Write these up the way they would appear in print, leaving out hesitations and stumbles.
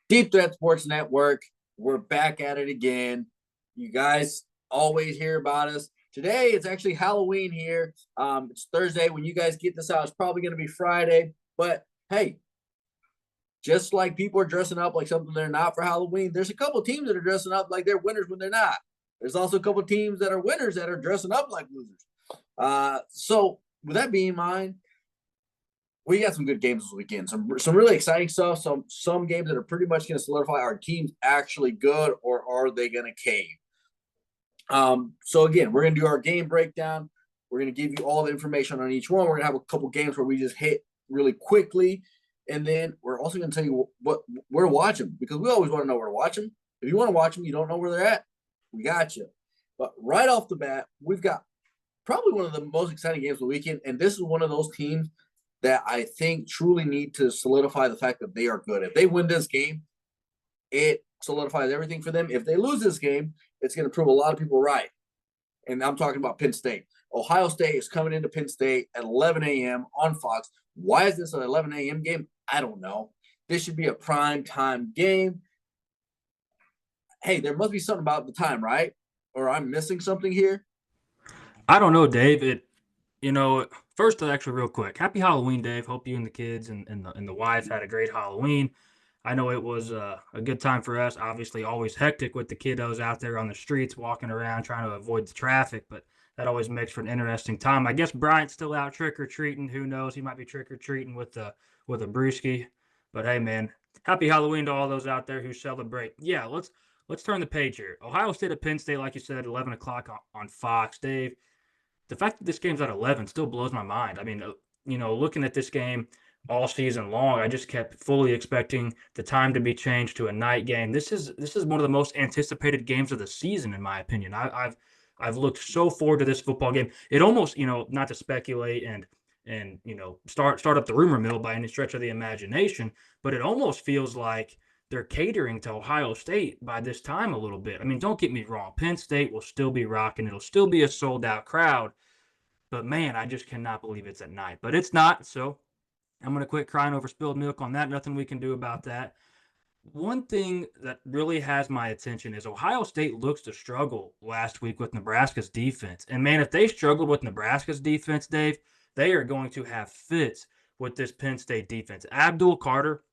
Deep Threat Sports Network. We're back at it again. You guys always hear about us. Today it's actually Halloween here. It's Thursday. When you guys get this out, it's probably going to be Friday. But hey, just like people are dressing up like something they're not for Halloween, there's a couple teams that are dressing up like they're winners when they're not. There's also a couple teams that are winners that are dressing up like losers. So with that being in mind, we got some good games this weekend. Some really exciting stuff. Some games that are pretty much going to solidify our team's actually good, or are they going to cave? So again, we're going to do our game breakdown. We're going to give you all the information on each one. We're going to have a couple games where we just hit really quickly, and then we're also going to tell you where to watch them, because we always want to know where to watch them. If you want to watch them, you don't know where they're at, we got you. But right off the bat, we've got probably one of the most exciting games of the weekend, and this is one of those teams that I think truly need to solidify the fact that they are good. If they win this game, it solidifies everything for them. If they lose this game, it's going to prove a lot of people right. And I'm talking about Penn State. Ohio State is coming into Penn State at 11 a.m. on Fox. Why is this an 11 a.m. game? I don't know. This should be a prime time game. Hey, there must be something about the time, right? Or I'm missing something here. I don't know, Dave. First, actually, real quick, happy Halloween, Dave. Hope you and the kids and the wife had a great Halloween. I know it was a good time for us. Obviously, always hectic with the kiddos out there on the streets, walking around, trying to avoid the traffic, but that always makes for an interesting time. I guess Bryant's still out trick or treating. Who knows? He might be trick or treating with a brewski. But hey, man, happy Halloween to all those out there who celebrate. Yeah, let's turn the page here. Ohio State at Penn State, like you said, 11 o'clock on Fox, Dave. The fact that this game's at 11 still blows my mind. I mean, looking at this game all season long, I just kept fully expecting the time to be changed to a night game. This is one of the most anticipated games of the season, in my opinion. I've looked so forward to this football game. It almost, not to speculate and start up the rumor mill by any stretch of the imagination, but it almost feels like they're catering to Ohio State by this time a little bit. I mean, don't get me wrong. Penn State will still be rocking. It'll still be a sold out crowd. But man, I just cannot believe it's at night. But it's not. So I'm going to quit crying over spilled milk on that. Nothing we can do about that. One thing that really has my attention is Ohio State looks to struggle last week with Nebraska's defense. And man, if they struggled with Nebraska's defense, Dave, they are going to have fits with this Penn State defense. Abdul Carter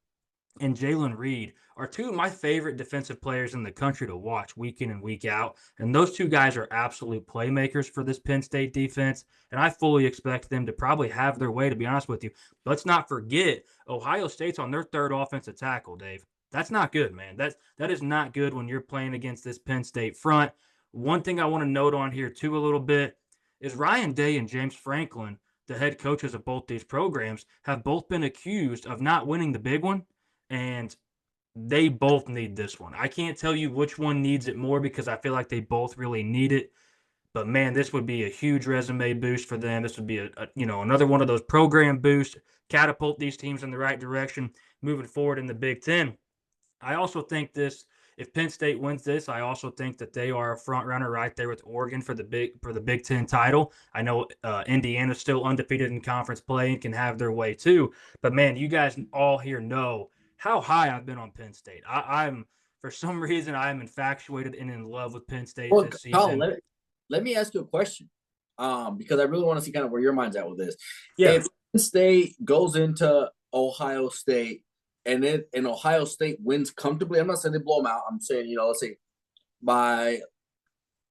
and Jalen Reed are two of my favorite defensive players in the country to watch week in and week out. And those two guys are absolute playmakers for this Penn State defense. And I fully expect them to probably have their way, to be honest with you. Let's not forget, Ohio State's on their third offensive tackle, Dave. That's not good, man. That is not good when you're playing against this Penn State front. One thing I want to note on here, too, a little bit, is Ryan Day and James Franklin, the head coaches of both these programs, have both been accused of not winning the big one, and they both need this one. I can't tell you which one needs it more because I feel like they both really need it. But man, this would be a huge resume boost for them. This would be another one of those program boosts, catapult these teams in the right direction moving forward in the Big Ten. I also think if Penn State wins this, I also think that they are a front runner right there with Oregon for the Big Ten title. I know Indiana's still undefeated in conference play and can have their way too. But man, you guys all here know how high I've been on Penn State. I'm for some reason I am infatuated and in love with Penn State Well, this Collin, season. let me ask you a question, because I really want to see kind of where your mind's at with this. Yeah, If Penn State goes into Ohio State and Ohio State wins comfortably, I'm not saying they blow them out. I'm saying, let's say by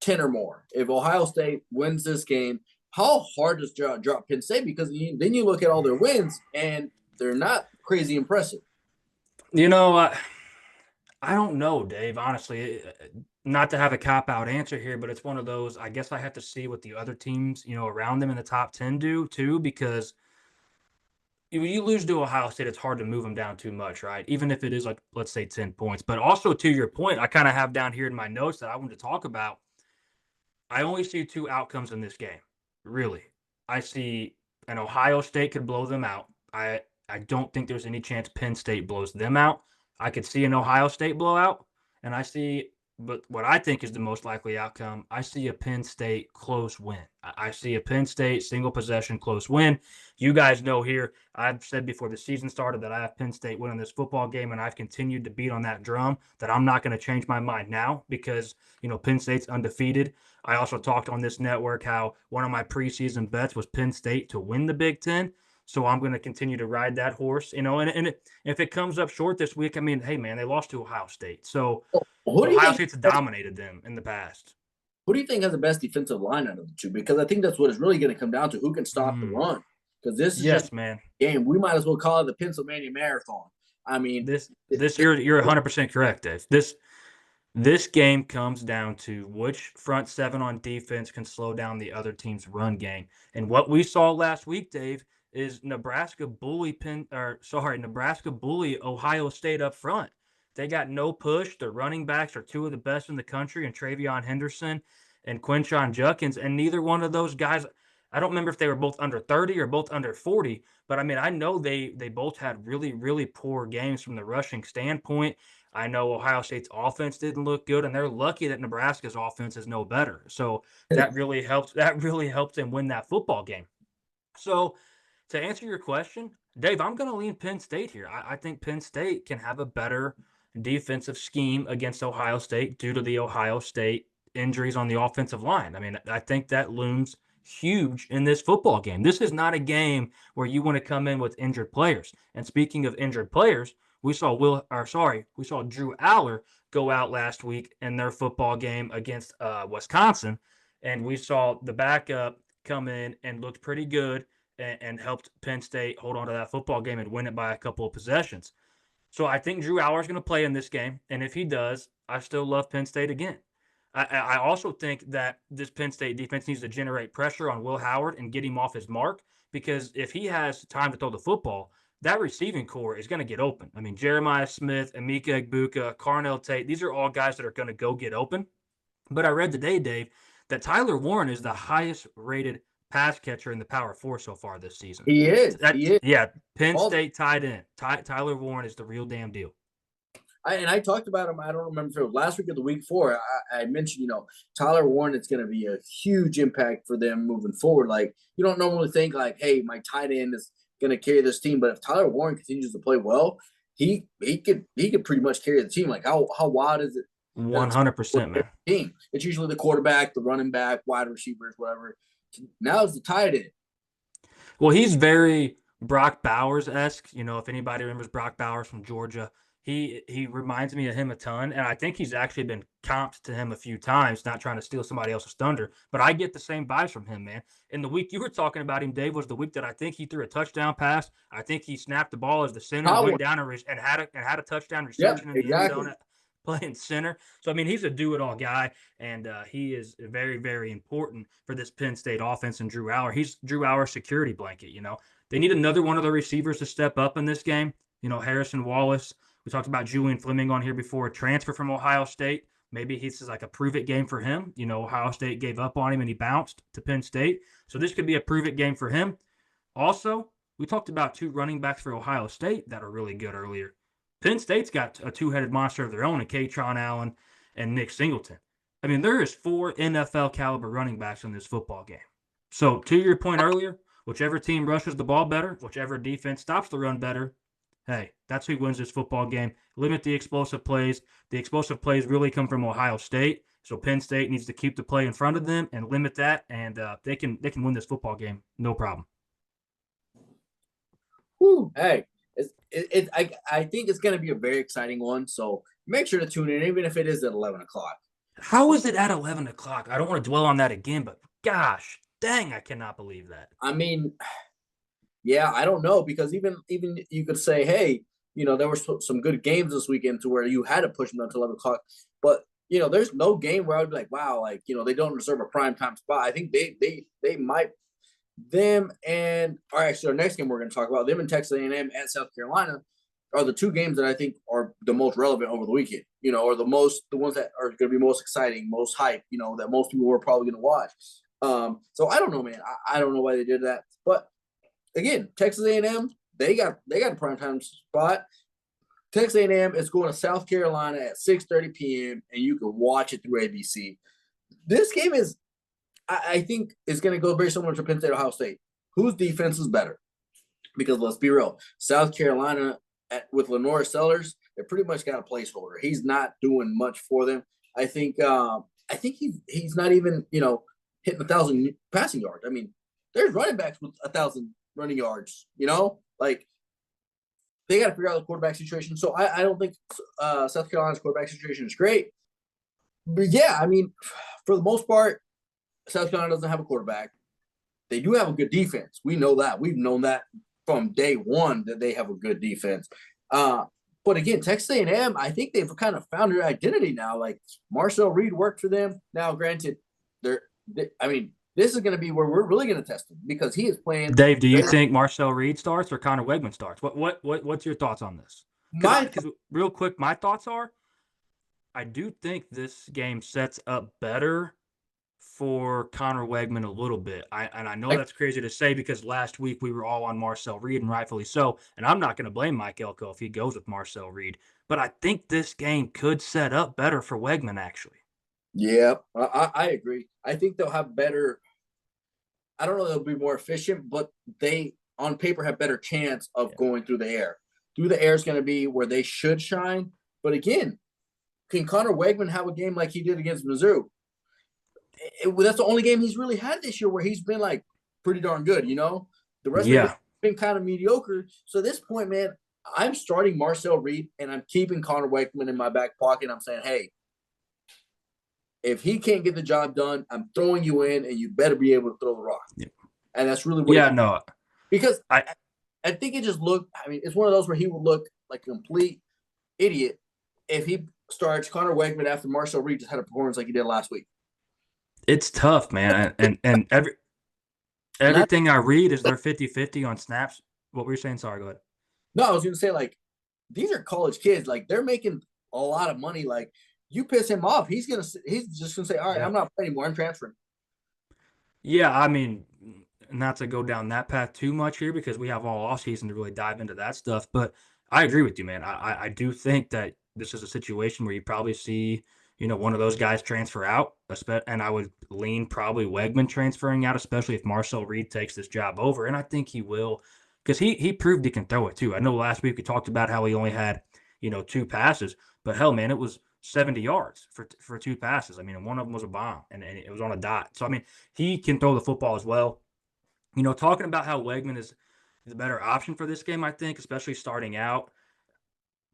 10 or more. If Ohio State wins this game, how hard does drop Penn State? Because then you look at all their wins and they're not crazy impressive. you know, uh, I don't know, Dave. Honestly, not to have a cop out answer here, but it's one of those. I guess I have to see what the other teams, around them in the top 10 do too, because when you lose to Ohio State, it's hard to move them down too much, right? Even if it is like, let's say 10 points. But also to your point, I kind of have down here in my notes that I want to talk about. I only see two outcomes in this game, really. I see an Ohio State could blow them out. I don't think there's any chance Penn State blows them out. I could see an Ohio State blowout, and I see but what I think is the most likely outcome, I see a Penn State close win. I see a Penn State single possession close win. You guys know here, I've said before the season started that I have Penn State winning this football game, and I've continued to beat on that drum that I'm not going to change my mind now because, Penn State's undefeated. I also talked on this network how one of my preseason bets was Penn State to win the Big Ten. So I'm going to continue to ride that horse, and if it comes up short this week, I mean, hey, man, they lost to Ohio State. So Who do you Ohio think? State's dominated them in the past. Who do you think has the best defensive line out of the two? Because I think that's what it's really going to come down to: who can stop the Mm. run. Because this is just Yes, man. a game. We might as well call it the Pennsylvania Marathon. I mean, This you're 100% correct, Dave. This game comes down to which front seven on defense can slow down the other team's run game. And what we saw last week, Dave, is Nebraska bully Ohio State up front. They got no push. Their running backs are two of the best in the country, and Travion Henderson and Quinshon Judkins. And neither one of those guys, I don't remember if they were both under 30 or both under 40, but I mean, I know they both had really, really poor games from the rushing standpoint. I know Ohio State's offense didn't look good, and they're lucky that Nebraska's offense is no better. So that really helps. That really helped them win that football game. So to answer your question, Dave, I'm going to lean Penn State here. I think Penn State can have a better defensive scheme against Ohio State due to the Ohio State injuries on the offensive line. I mean, I think that looms huge in this football game. This is not a game where you want to come in with injured players. And speaking of injured players, we saw Drew Aller go out last week in their football game against Wisconsin, and we saw the backup come in and looked pretty good and helped Penn State hold on to that football game and win it by a couple of possessions. So I think Drew Aller is going to play in this game, and if he does, I still love Penn State again. I also think that this Penn State defense needs to generate pressure on Will Howard and get him off his mark, because if he has time to throw the football, that receiving core is going to get open. I mean, Jeremiah Smith, Emeka Egbuka, Carnell Tate, these are all guys that are going to go get open. But I read today, Dave, that Tyler Warren is the highest rated pass catcher in the Power Four so far this season. he is. He is. Yeah, Penn State tied in. Tyler Warren is the real damn deal. I talked about him. I don't remember if it was last week or the week before. I mentioned, Tyler Warren. It's going to be a huge impact for them moving forward. Like, you don't normally think like, hey, my tight end is going to carry this team, but if Tyler Warren continues to play well, he could pretty much carry the team. Like, how wild is it? 100%, man. Team. It's usually the quarterback, the running back, wide receivers, whatever. Now it's the tight end. Well, he's very Brock Bowers-esque. If anybody remembers Brock Bowers from Georgia, he reminds me of him a ton, and I think he's actually been comped to him a few times, not trying to steal somebody else's thunder, but I get the same vibes from him, man. And the week you were talking about him, Dave, was the week that I think he threw a touchdown pass. I think he snapped the ball as the center, went down and had a touchdown reception in the end zone playing center. So, I mean, he's a do-it-all guy, and he is very, very important for this Penn State offense and Drew Aller. He's Drew Aller's security blanket, They need another one of the receivers to step up in this game. Harrison Wallace. We talked about Julian Fleming on here before, a transfer from Ohio State. Maybe this is like a prove-it game for him. Ohio State gave up on him, and he bounced to Penn State. So this could be a prove-it game for him. Also, we talked about two running backs for Ohio State that are really good earlier. Penn State's got a two-headed monster of their own in Katron Allen and Nick Singleton. I mean, there is 4 NFL caliber running backs in this football game. So to your point earlier, whichever team rushes the ball better, whichever defense stops the run better, hey, that's who wins this football game. Limit the explosive plays. The explosive plays really come from Ohio State. So Penn State needs to keep the play in front of them and limit that, and they can win this football game, no problem. Whew, hey, I think it's going to be a very exciting one. So make sure to tune in, even if it is at 11 o'clock. How is it at 11 o'clock? I don't want to dwell on that again, but gosh, dang, I cannot believe that. I mean, yeah, I don't know, because even you could say, hey, there were some good games this weekend to where you had to push them until 11 o'clock. But, there's no game where I would be like, wow, like, they don't deserve a prime time spot. I think they might. Them and actually our next game we're going to talk about, them and Texas A&M and South Carolina, are the two games that I think are the most relevant over the weekend, or the ones that are going to be most exciting, most hype, that most people are probably going to watch. So I don't know, man. I don't know why they did that. But again, Texas A&M, they got a primetime spot. Texas A&M is going to South Carolina at 6:30 p.m. and you can watch it through ABC. This game is, I think, is going to go very similar to Penn State Ohio State. Whose defense is better? Because let's be real, South Carolina with Lenore Sellers, they pretty much got a placeholder. He's not doing much for them. I think he's not even hitting 1,000 passing yards. I mean, there's running backs with 1,000 running yards. Like they got to figure out the quarterback situation. So I don't think South Carolina's quarterback situation is great. But yeah, I mean, for the most part, South Carolina doesn't have a quarterback. They do have a good defense. We know that. We've known that from day one that they have a good defense. But again, Texas A&M, I think they've kind of found their identity now. Like Marcel Reed worked for them. Now, granted, this is going to be where we're really going to test him because he is playing. Dave, do you think Marcel Reed starts or Connor Wegman starts? What's your thoughts on this? Because real quick, my thoughts are, I do think this game sets up better for Connor Wegman a little bit. I know that's crazy to say because last week we were all on Marcel Reed, and rightfully so. And I'm not going to blame Mike Elko if he goes with Marcel Reed. But I think this game could set up better for Wegman, actually. Yeah, I agree. I think they'll have better – I don't know they'll be more efficient, but they, on paper, have better chance of going through the air. Through the air is going to be where they should shine. But again, can Connor Wegman have a game like he did against Mizzou? That's the only game he's really had this year where he's been like pretty darn good, The rest of it been kind of mediocre. So at this point, man, I'm starting Marcel Reed and I'm keeping Connor Wegman in my back pocket. I'm saying, hey, if he can't get the job done, I'm throwing you in and you better be able to throw the rock. Yeah. And that's really what because I think it just looked, it's one of those where he would look like a complete idiot if he starts Connor Wegman after Marcel Reed just had a performance like he did last week. It's tough, man. And everything I read is they're 50-50 on snaps. What were you saying? Sorry, go ahead. No, I was going to say, like, these are college kids. Like, they're making a lot of money. Like, you piss him off, he's just going to say, all right, I'm not playing anymore. I'm transferring. Yeah, not to go down that path too much here because we have all offseason to really dive into that stuff. But I agree with you, man. I do think that this is a situation where you probably see – one of those guys transfer out, and I would lean probably Wegman transferring out, especially if Marcel Reed takes this job over, and I think he will because he proved he can throw it too. I know last week we talked about how he only had, 2 passes, but hell, man, it was 70 yards for 2 passes. And one of them was a bomb, and it was on a dot. So, he can throw the football as well. Talking about how Wegman is the better option for this game, I think, especially starting out,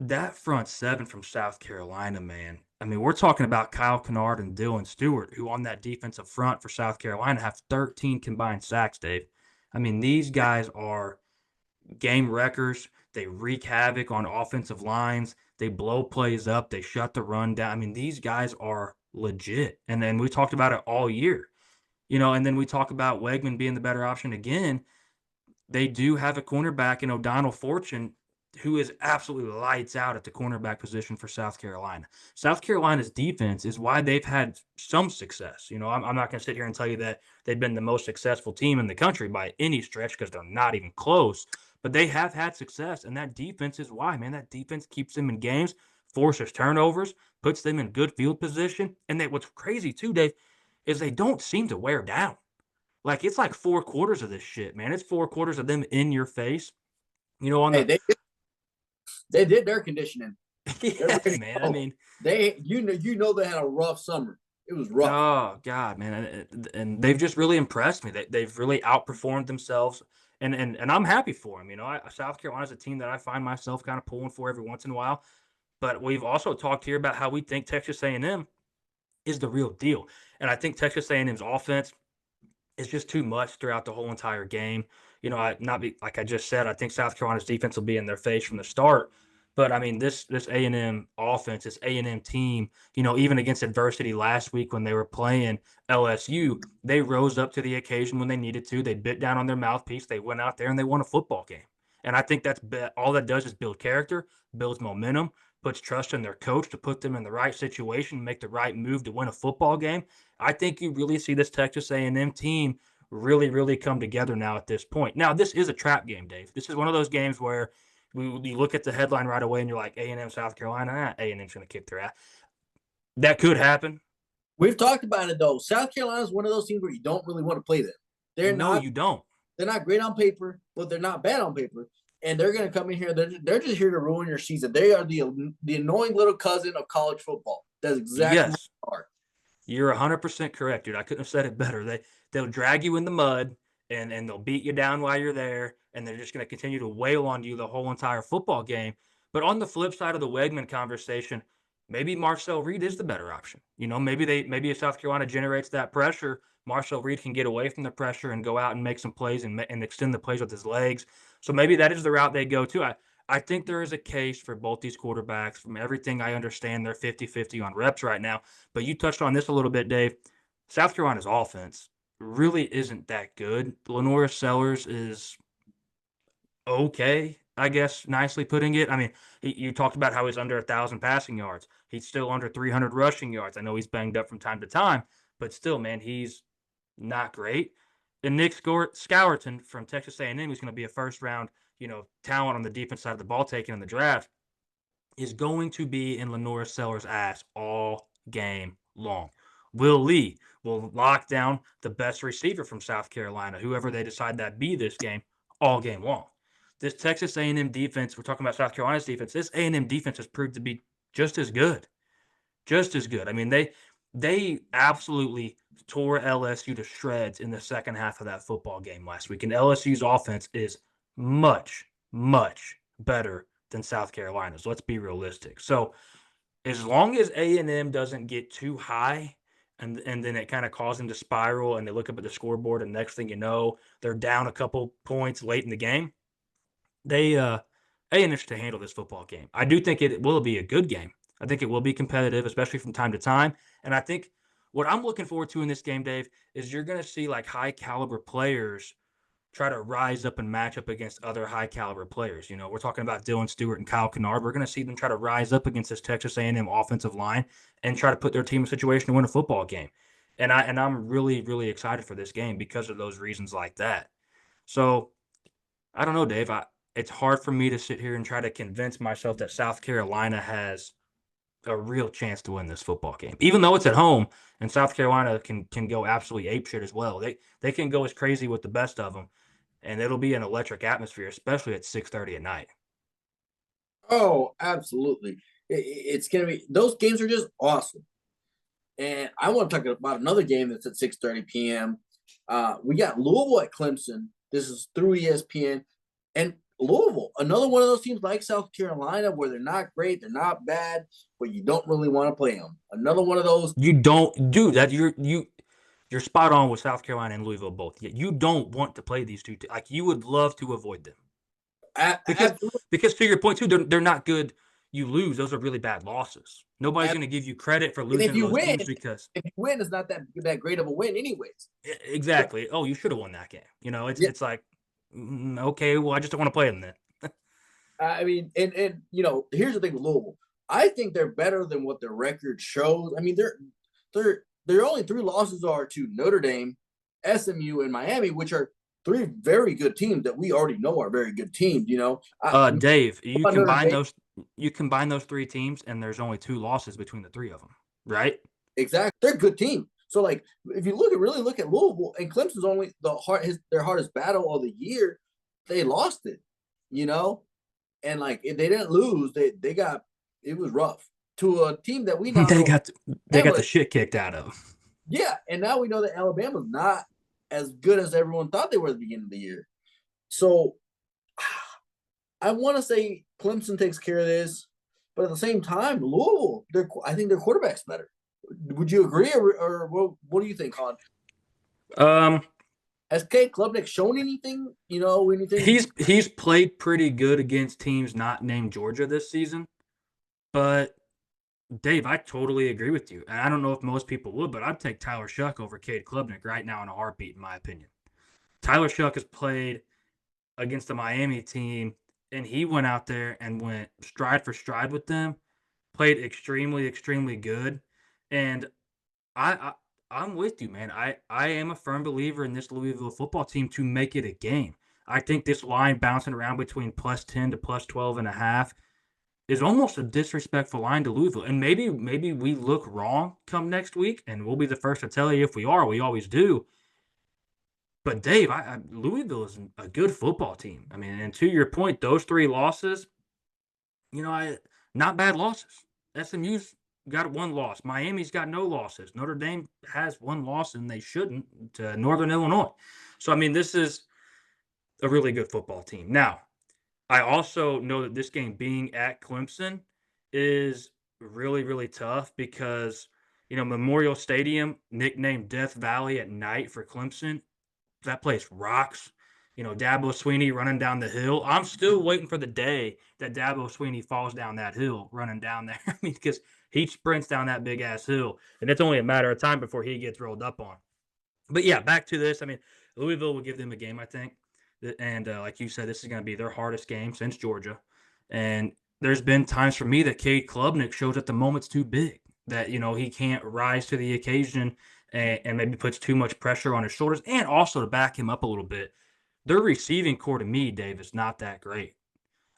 that front seven from South Carolina, man. We're talking about Kyle Kennard and Dylan Stewart, who on that defensive front for South Carolina have 13 combined sacks, Dave. These guys are game wreckers. They wreak havoc on offensive lines. They blow plays up. They shut the run down. These guys are legit. And then we talked about it all year. And then we talk about Wegman being the better option again. They do have a cornerback in O'Donnell Fortune who is absolutely lights out at the cornerback position for South Carolina. South Carolina's defense is why they've had some success. I'm not going to sit here and tell you that they've been the most successful team in the country by any stretch because they're not even close. But they have had success, and that defense is why, man. That defense keeps them in games, forces turnovers, puts them in good field position. And what's crazy too, Dave, is they don't seem to wear down. Like, it's like 4 quarters of this shit, man. It's 4 quarters of them in your face. They did their conditioning. Yeah, man. They had a rough summer. It was rough. Oh God, man, and they've just really impressed me. They've really outperformed themselves, and I'm happy for them. South Carolina's a team that I find myself kind of pulling for every once in a while. But we've also talked here about how we think Texas A&M is the real deal, and I think Texas A&M's offense is just too much throughout the whole entire game. Like I just said, I think South Carolina's defense will be in their face from the start. But this A&M offense, this A&M team, even against adversity last week when they were playing LSU, they rose up to the occasion when they needed to. They bit down on their mouthpiece. They went out there and they won a football game. And I think all that does is build character, builds momentum, puts trust in their coach to put them in the right situation, make the right move to win a football game. I think you really see this Texas A&M team really, really come together now at this point. Now, this is a trap game, Dave. This is one of those games where you look at the headline right away and you're like, A&M, South Carolina, A&M's going to kick their ass. That could happen. We've talked about it though. South Carolina is one of those teams where you don't really want to play them. They're No, not you don't. they're not great on paper, but they're not bad on paper. And they're going to come in here. They're just here to ruin your season. They are the annoying little cousin of college football. That's exactly what Yes, they are. you're 100% correct, dude. I couldn't have said it better. They'll drag you in the mud and they'll beat you down while you're there, and they're just going to continue to wail on you the whole entire football game. But on the flip side of the Wegman conversation, maybe Marcel Reed is the better option. Maybe if South Carolina generates that pressure, Marcel Reed can get away from the pressure and go out and make some plays and extend the plays with his legs. So maybe that is the route they go to. I think there is a case for both these quarterbacks. From everything I understand, they're 50-50 on reps right now. But you touched on this a little bit, Dave. South Carolina's offense really isn't that good. Lenora Sellers is okay, I guess, nicely putting it. I mean, you talked about how he's under 1,000 passing yards. He's still under 300 rushing yards. I know he's banged up from time to time, but still, man, he's not great. And Nick Scourton from Texas A&M, who's going to be a first-round, talent on the defense side of the ball taken in the draft, is going to be in Lenora Sellers' ass all game long. Will Lee will lock down the best receiver from South Carolina, whoever they decide that be this game, all game long. This Texas A&M defense, we're talking about South Carolina's defense, this A&M defense has proved to be just as good. Just as good. I mean, they absolutely tore LSU to shreds in the second half of that football game last week. And LSU's offense is much, much better than South Carolina's. Let's be realistic. So as long as A&M doesn't get too high and then it kind of causes them to spiral and they look up at the scoreboard and next thing you know, they're down a couple points late in the game, they A&M should handle this football game. I do think it will be a good game. I think it will be competitive, especially from time to time. And I think what I'm looking forward to in this game, Dave, is you're going to see like high caliber players try to rise up and match up against other high caliber players. We're talking about Dylan Stewart and Kyle Kennard. We're going to see them try to rise up against this Texas A&M offensive line and try to put their team in a situation to win a football game. And I'm really, really excited for this game because of those reasons like that. So I don't know, Dave. It's hard for me to sit here and try to convince myself that South Carolina has a real chance to win this football game, even though it's at home and South Carolina can go absolutely apeshit as well. They can go as crazy with the best of them, and it'll be an electric atmosphere, especially at 6:30 at night. Oh, absolutely. It's going to be, those games are just awesome. And I want to talk about another game that's at 6:30 p.m. We got Louisville at Clemson. This is through ESPN. And Louisville, another one of those teams like South Carolina where they're not great, they're not bad, but you don't really want to play them. Another one of those. You don't do that. You're spot on with South Carolina and Louisville both. You don't want to play these two. Like you would love to avoid them because Absolutely. because to your point too, they're not good. You lose; those are really bad losses. Nobody's going to give you credit for And losing to those teams because if you win, it's not that great of a win, anyways. exactly. Oh, you should have won that game. Yeah, It's like okay, well, I just don't want to play them then. I mean, and here's the thing with Louisville. I think they're better than what their record shows. I mean, their only three losses are to Notre Dame, SMU, and Miami, which are three very good teams that we already know are very good teams. Dave, Notre Dame, you combine those three teams, and there's only two losses between the three of them, right? exactly, they're a good team. So, like, if you really look at Louisville and Clemson's only their hardest battle of the year, they lost it. You know, and like if they didn't lose, they got it was rough to a team that we now they know. got they got the shit kicked out of. Yeah, and now we know that Alabama's not as good as everyone thought they were at the beginning of the year. So I want to say Clemson takes care of this, but at the same time, Louisville, I think their quarterback's better. Would you agree, or what do you think, Collin? Um, Has Kate Klubnik shown anything? Anything? he's played pretty good against teams not named Georgia this season, but Dave, I totally agree with you. And I don't know if most people would, but I'd take Tyler Shuck over Cade Klubnik right now in a heartbeat, in my opinion. Tyler Shuck has played against the Miami team, and he went out there and went stride for stride with them, played extremely, extremely good. And I, I'm with you, man. I am a firm believer in this Louisville football team to make it a game. I think this line bouncing around between +10 to +12.5 is almost a disrespectful line to Louisville. And maybe we look wrong come next week, and we'll be the first to tell you if we are. We always do. But Dave, Louisville is a good football team. I mean, and to your point, those 3 losses, not bad losses. SMU's got 1 loss. Miami's got no losses. Notre Dame has 1 loss, and they shouldn't, to Northern Illinois. So, I mean, this is a really good football team. Now, I also know that this game being at Clemson is really, really tough because, Memorial Stadium, nicknamed Death Valley at night for Clemson, that place rocks. Dabo Sweeney running down the hill. I'm still waiting for the day that Dabo Sweeney falls down that hill running down there. I mean, because he sprints down that big ass hill, and it's only a matter of time before he gets rolled up on. But yeah, back to this. I mean, Louisville will give them a game, I think. And like you said, this is going to be their hardest game since Georgia. And there's been times for me that Cade Klubnik shows that the moment's too big, that, he can't rise to the occasion and maybe puts too much pressure on his shoulders. And also to back him up a little bit, their receiving core to me, Dave, is not that great.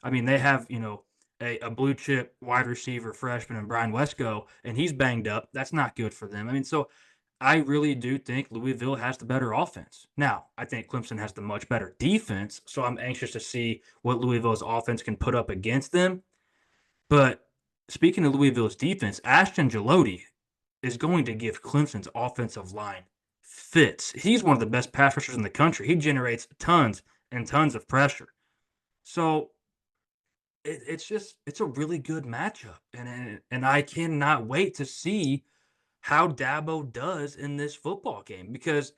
I mean, they have, a blue chip wide receiver freshman in Brian Wesco, and he's banged up. That's not good for them. I mean, so I really do think Louisville has the better offense. Now, I think Clemson has the much better defense, so I'm anxious to see what Louisville's offense can put up against them. But speaking of Louisville's defense, Ashton Gelotti is going to give Clemson's offensive line fits. He's one of the best pass rushers in the country. He generates tons and tons of pressure. So it's a really good matchup, and I cannot wait to see how Dabo does in this football game because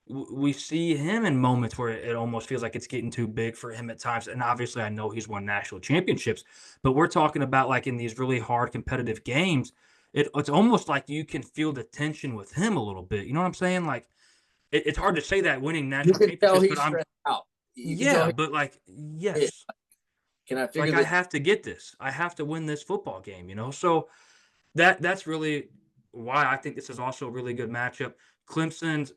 we see him in moments where it almost feels like it's getting too big for him at times. And obviously, I know he's won national championships, but we're talking about like in these really hard competitive games, it's almost like you can feel the tension with him a little bit. You know what I'm saying? Like it's hard to say that winning You national can tell championships, but he's stressed out. You can tell yeah, he but like is. yes, Can I like figure I this? have to get this. I have to win this football game. So that's really why I think this is also a really good matchup. Clemson's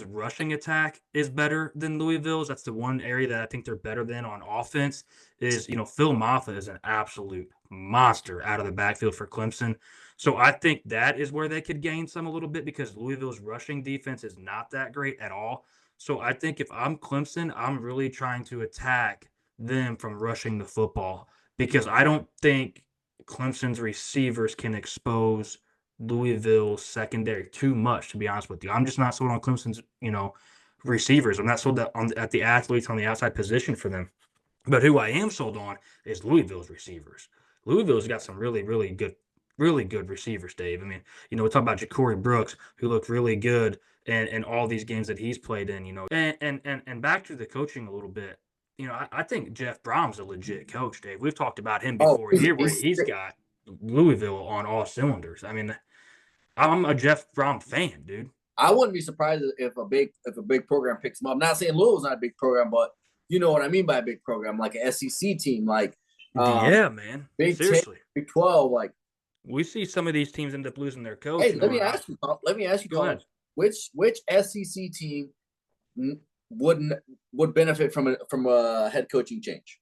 rushing attack is better than Louisville's. That's the one area that I think they're better than on offense. Is Phil Maffa is an absolute monster out of the backfield for Clemson. So I think that is where they could gain some a little bit because Louisville's rushing defense is not that great at all. So I think if I'm Clemson, I'm really trying to attack them from rushing the football because I don't think Clemson's receivers can expose Louisville's secondary too much, to be honest with you. I'm just not sold on Clemson's, receivers. I'm not sold at the athletes on the outside position for them. But who I am sold on is Louisville's receivers. Louisville's got some really good receivers, Dave. I mean, we talk about Ja'Cory Brooks, who looked really good in all these games that he's played in. And back to the coaching a little bit. I think Jeff Brom's a legit coach, Dave. We've talked about him Oh, before here, where he's got Louisville on all cylinders. I mean, I'm a Jeff Brom fan, dude. I wouldn't be surprised if a big program picks him up. I'm not saying Louisville's not a big program, but you know what I mean by a big program, like an SEC team, like Yeah, man. Big 10, Seriously. Big 12. Like, We see some of these teams end up losing their coach, hey, let me ask you, Go Collin, ahead. which SEC team would benefit from a head coaching change?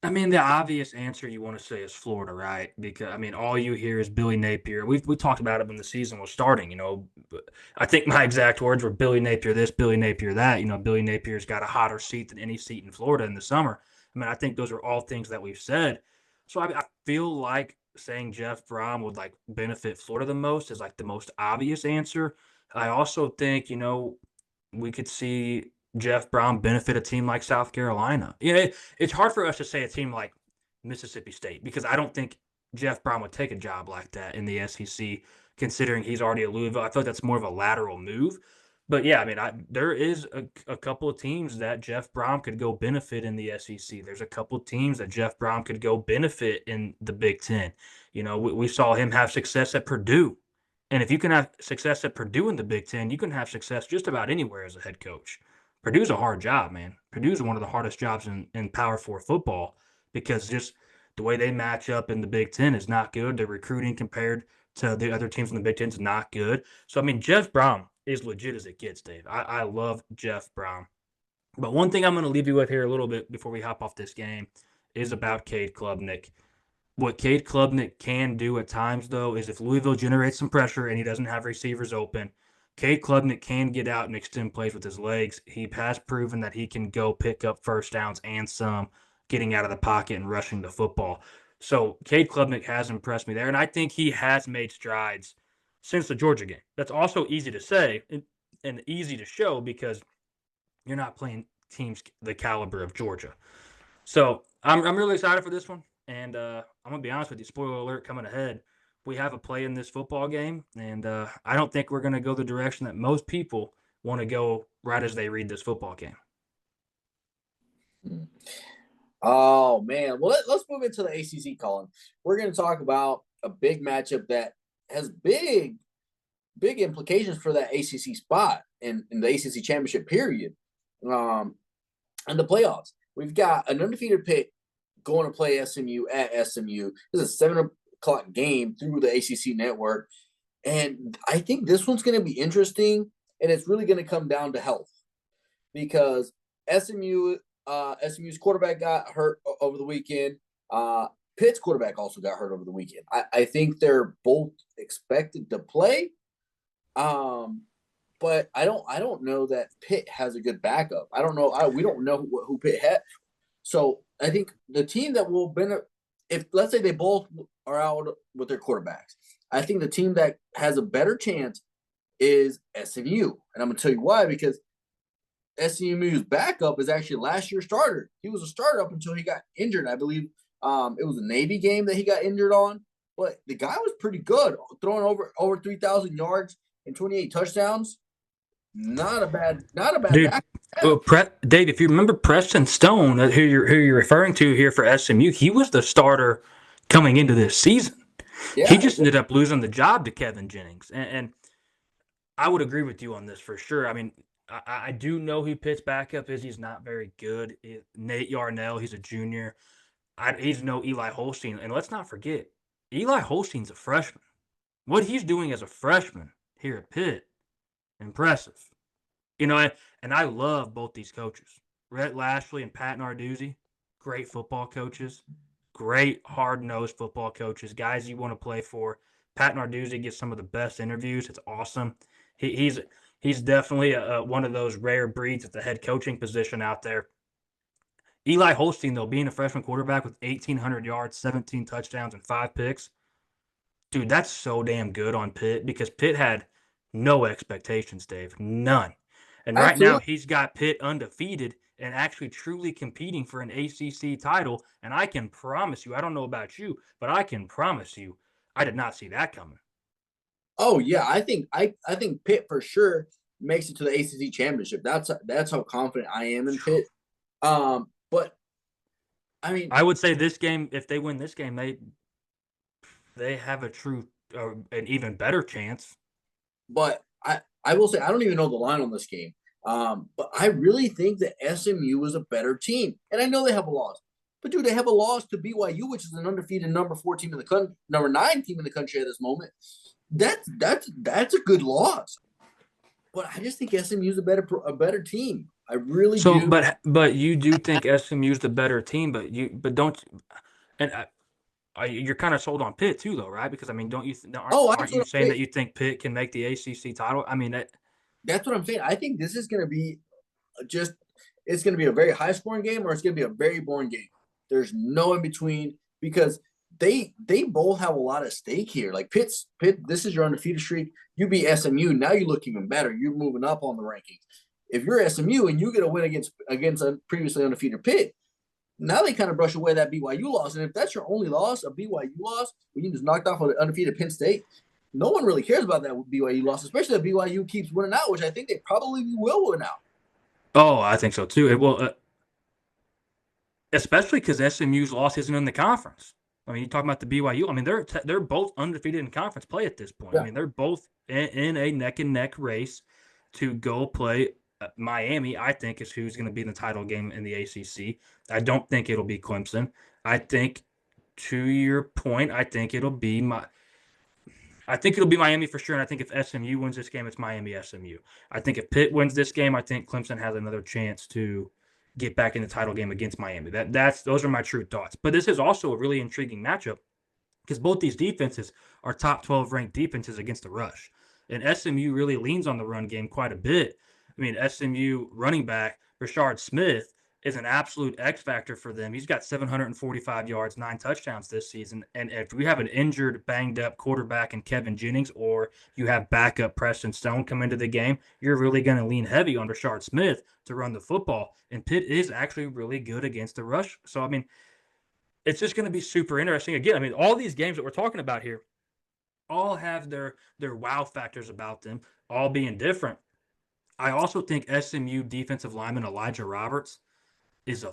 I mean, the obvious answer you want to say is Florida, right? Because I mean, all you hear is Billy Napier. We talked about it when the season was starting. But I think my exact words were Billy Napier this, Billy Napier that. Billy Napier's got a hotter seat than any seat in Florida in the summer. I mean, I think those are all things that we've said. So I feel like saying Jeff Brom would like benefit Florida the most is like the most obvious answer. I also think we could see Jeff Brown benefit a team like South Carolina. It's hard for us to say a team like Mississippi State because I don't think Jeff Brown would take a job like that in the SEC, considering he's already at Louisville. I feel like that's more of a lateral move. But yeah, I mean, there is a couple of teams that Jeff Brown could go benefit in the SEC. There's a couple of teams that Jeff Brown could go benefit in the Big Ten. We saw him have success at Purdue. And if you can have success at Purdue in the Big Ten, you can have success just about anywhere as a head coach. Purdue's a hard job, man. Purdue's one of the hardest jobs in Power Four football because just the way they match up in the Big Ten is not good. Their recruiting compared to the other teams in the Big Ten is not good. So I mean, Jeff Brown is legit as it gets, Dave. I love Jeff Brown. But one thing I'm going to leave you with here a little bit before we hop off this game is about Cade Klubnik. What Cade Klubnik can do at times, though, is if Louisville generates some pressure and he doesn't have receivers open, Cade Klubnik can get out and extend plays with his legs. He has proven that he can go pick up first downs and some, getting out of the pocket and rushing the football. So Cade Klubnik has impressed me there, and I think he has made strides since the Georgia game. That's also easy to say and easy to show because you're not playing teams the caliber of Georgia. So I'm really excited for this one. And I'm going to be honest with you, spoiler alert coming ahead. We have a play in this football game, and I don't think we're going to go the direction that most people want to go right as they read this football game. Oh man, well let's move into the ACC, Colin. We're going to talk about a big matchup that has big implications for that ACC spot in the ACC championship period, and the playoffs. We've got an undefeated Pitt going to play SMU at SMU. This is a 7 o'clock game through the ACC network, and I think this one's going to be interesting, and it's really going to come down to health because SMU's quarterback got hurt over the weekend. Pitt's quarterback also got hurt over the weekend. I think they're both expected to play, but I don't know that Pitt has a good backup. I don't know. We don't know who Pitt had. So I think the team that will benefit, if let's say they both are out with their quarterbacks, I think the team that has a better chance is SMU, and I'm going to tell you why. Because SMU's backup is actually last year's starter. He was a starter up until he got injured. I believe it was a Navy game that he got injured on, but the guy was pretty good, throwing over 3,000 yards and 28 touchdowns. Not a bad Dude, back. well, Dave, if you remember Preston Stone, who you're referring to here for SMU, he was the starter coming into this season. Yeah, He just ended up losing the job to Kevin Jennings, and I would agree with you on this for sure. I mean, I do know who Pitt's backup is. He's not very good. Nate Yarnell, he's a junior. He's no Eli Holstein. And let's not forget, Eli Holstein's a freshman. What he's doing as a freshman here at Pitt, impressive. You know, and I love both these coaches. Rhett Lashley and Pat Narduzzi, great football coaches, great hard-nosed football coaches, guys you want to play for. Pat Narduzzi gets some of the best interviews. It's awesome. He's definitely one of those rare breeds at the head coaching position out there. Eli Holstein, though, being a freshman quarterback with 1,800 yards, 17 touchdowns, and 5 picks, dude, that's so damn good on Pitt because Pitt had no expectations, Dave, none. And right now absolutely. he's got Pitt undefeated and actually truly competing for an ACC title. And I can promise you, I don't know about you, but I can promise you, I did not see that coming. Oh yeah, I think Pitt for sure makes it to the ACC championship. That's how confident I am in Pitt. But I mean, I would say this game, if they win this game, they have a true an even better chance. but I will say I don't even know the line on this game. But I really think that SMU is a better team, and I know they have a loss. But dude, they have a loss to BYU, which is an undefeated number 4 team in the country, number 9 team in the country at this moment. That's a good loss. But I just think SMU is a better team. I really So, do. but you do think SMU's the better team, but don't, and you're kind of sold on Pitt too, though, right? Because I mean, don't you Oh, aren't that's you what I'm saying saying. that you think Pitt can make the ACC title? I mean, That's what I'm saying. I think this is going to be just it's going to be a very high scoring game or it's going to be a very boring game. There's no in between because they both have a lot at stake here. Like Pitt, this is your undefeated streak. You beat SMU, now you look even better. You're moving up on the rankings. If you're SMU and you get a win against a previously undefeated Pitt, now they kind of brush away that BYU loss. And if that's your only loss, a BYU loss, when you just knocked off an undefeated Penn State, no one really cares about that BYU loss, especially if BYU keeps winning out, which I think they probably will win out. oh, I think so too. Especially because SMU's loss isn't in the conference. I mean, you talking about the BYU. I mean, they're both undefeated in conference play at this point. I Yeah. mean, they're both in a neck and neck race to go play Miami. I think is who's going to be in the title game in the ACC. I don't think it'll be Clemson. I think, to your point, I think it'll be I think it'll be Miami for sure, and I think if SMU wins this game, it's Miami SMU. I think if Pitt wins this game, I think Clemson has another chance to get back in the title game against Miami. Those are my true thoughts. But this is also a really intriguing matchup because both these defenses are top 12 ranked defenses against the rush. And SMU really leans on the run game quite a bit. I mean, SMU running back Rashard Smith is an absolute X factor for them. He's got 745 yards, 9 touchdowns this season. And if we have an injured, banged up quarterback in Kevin Jennings, or you have backup Preston Stone come into the game, you're really going to lean heavy on Rashard Smith to run the football. And Pitt is actually really good against the rush. So, I mean, it's just going to be super interesting. Again, I mean, all these games that we're talking about here all have their wow factors about them, all being different. I also think SMU defensive lineman Elijah Roberts is uh,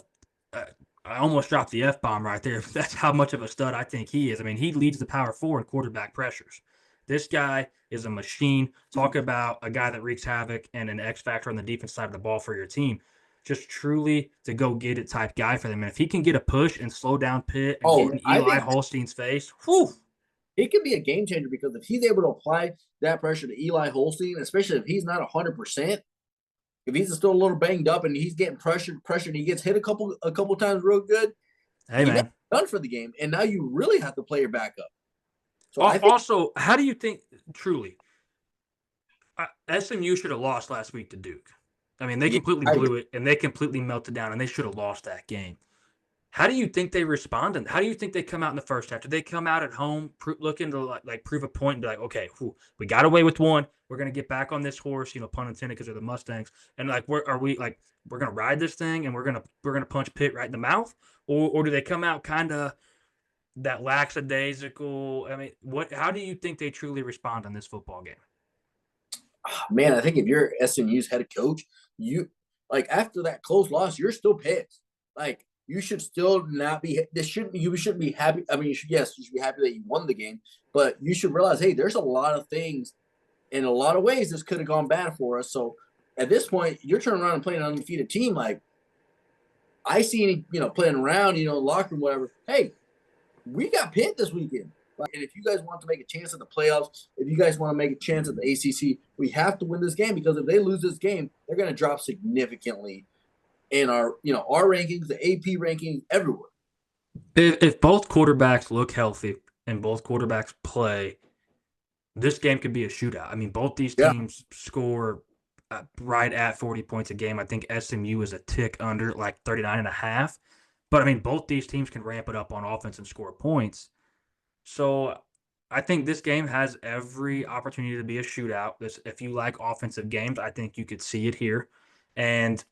I almost dropped the F bomb right there. That's how much of a stud I think he is. I mean, he leads the Power Four in quarterback pressures. This guy is a machine. Talk about a guy that wreaks havoc and an X factor on the defense side of the ball for your team. Just truly to go get it type guy for them. And if he can get a push and slow down Pitt and get Oh, in I Eli think Holstein's face, whew. it could be a game changer because if he's able to apply that pressure to Eli Holstein, especially if he's not 100%, if he's still a little banged up and he's getting pressured, he gets hit a couple times real good, Hey you may man. be done for the game, and now you really have to play your backup. So I think Also, how do you think truly SMU should have lost last week to Duke? I mean, they yeah, completely I agree. blew it and they completely melted down and they should have lost that game. How do you think they responded? How do you think they come out in the first half? Did they come out at home looking to like prove a point and be like, okay, we got away with one. We're gonna get back on this horse, pun intended, because they're the Mustangs. And like, we're gonna ride this thing and we're gonna punch Pitt right in the mouth, or do they come out kind of that lackadaisical? I mean, what? How do you think they truly respond on this football game? Man, I think if you're SMU's head coach, you like after that close loss, you're still pissed. Like you should still not be. This shouldn't. You shouldn't be happy. I mean, yes, you should be happy that you won the game, but you should realize, hey, there's a lot of things in a lot of ways this could have gone bad for us. So at this point, you're turning around and playing an undefeated team. Like I see any, playing around, locker room, whatever. Hey, we got Pitt this weekend. And if you guys want to make a chance at the playoffs, if you guys want to make a chance at the ACC, we have to win this game because if they lose this game, they're going to drop significantly in our rankings, the AP rankings, everywhere. If both quarterbacks look healthy and both quarterbacks play, this game could be a shootout. I mean, both these Yeah. teams score right at 40 points a game. I think SMU is a tick under, like 39 and a half. But I mean, both these teams can ramp it up on offense and score points. So I think this game has every opportunity to be a shootout. If you like offensive games, I think you could see it here. And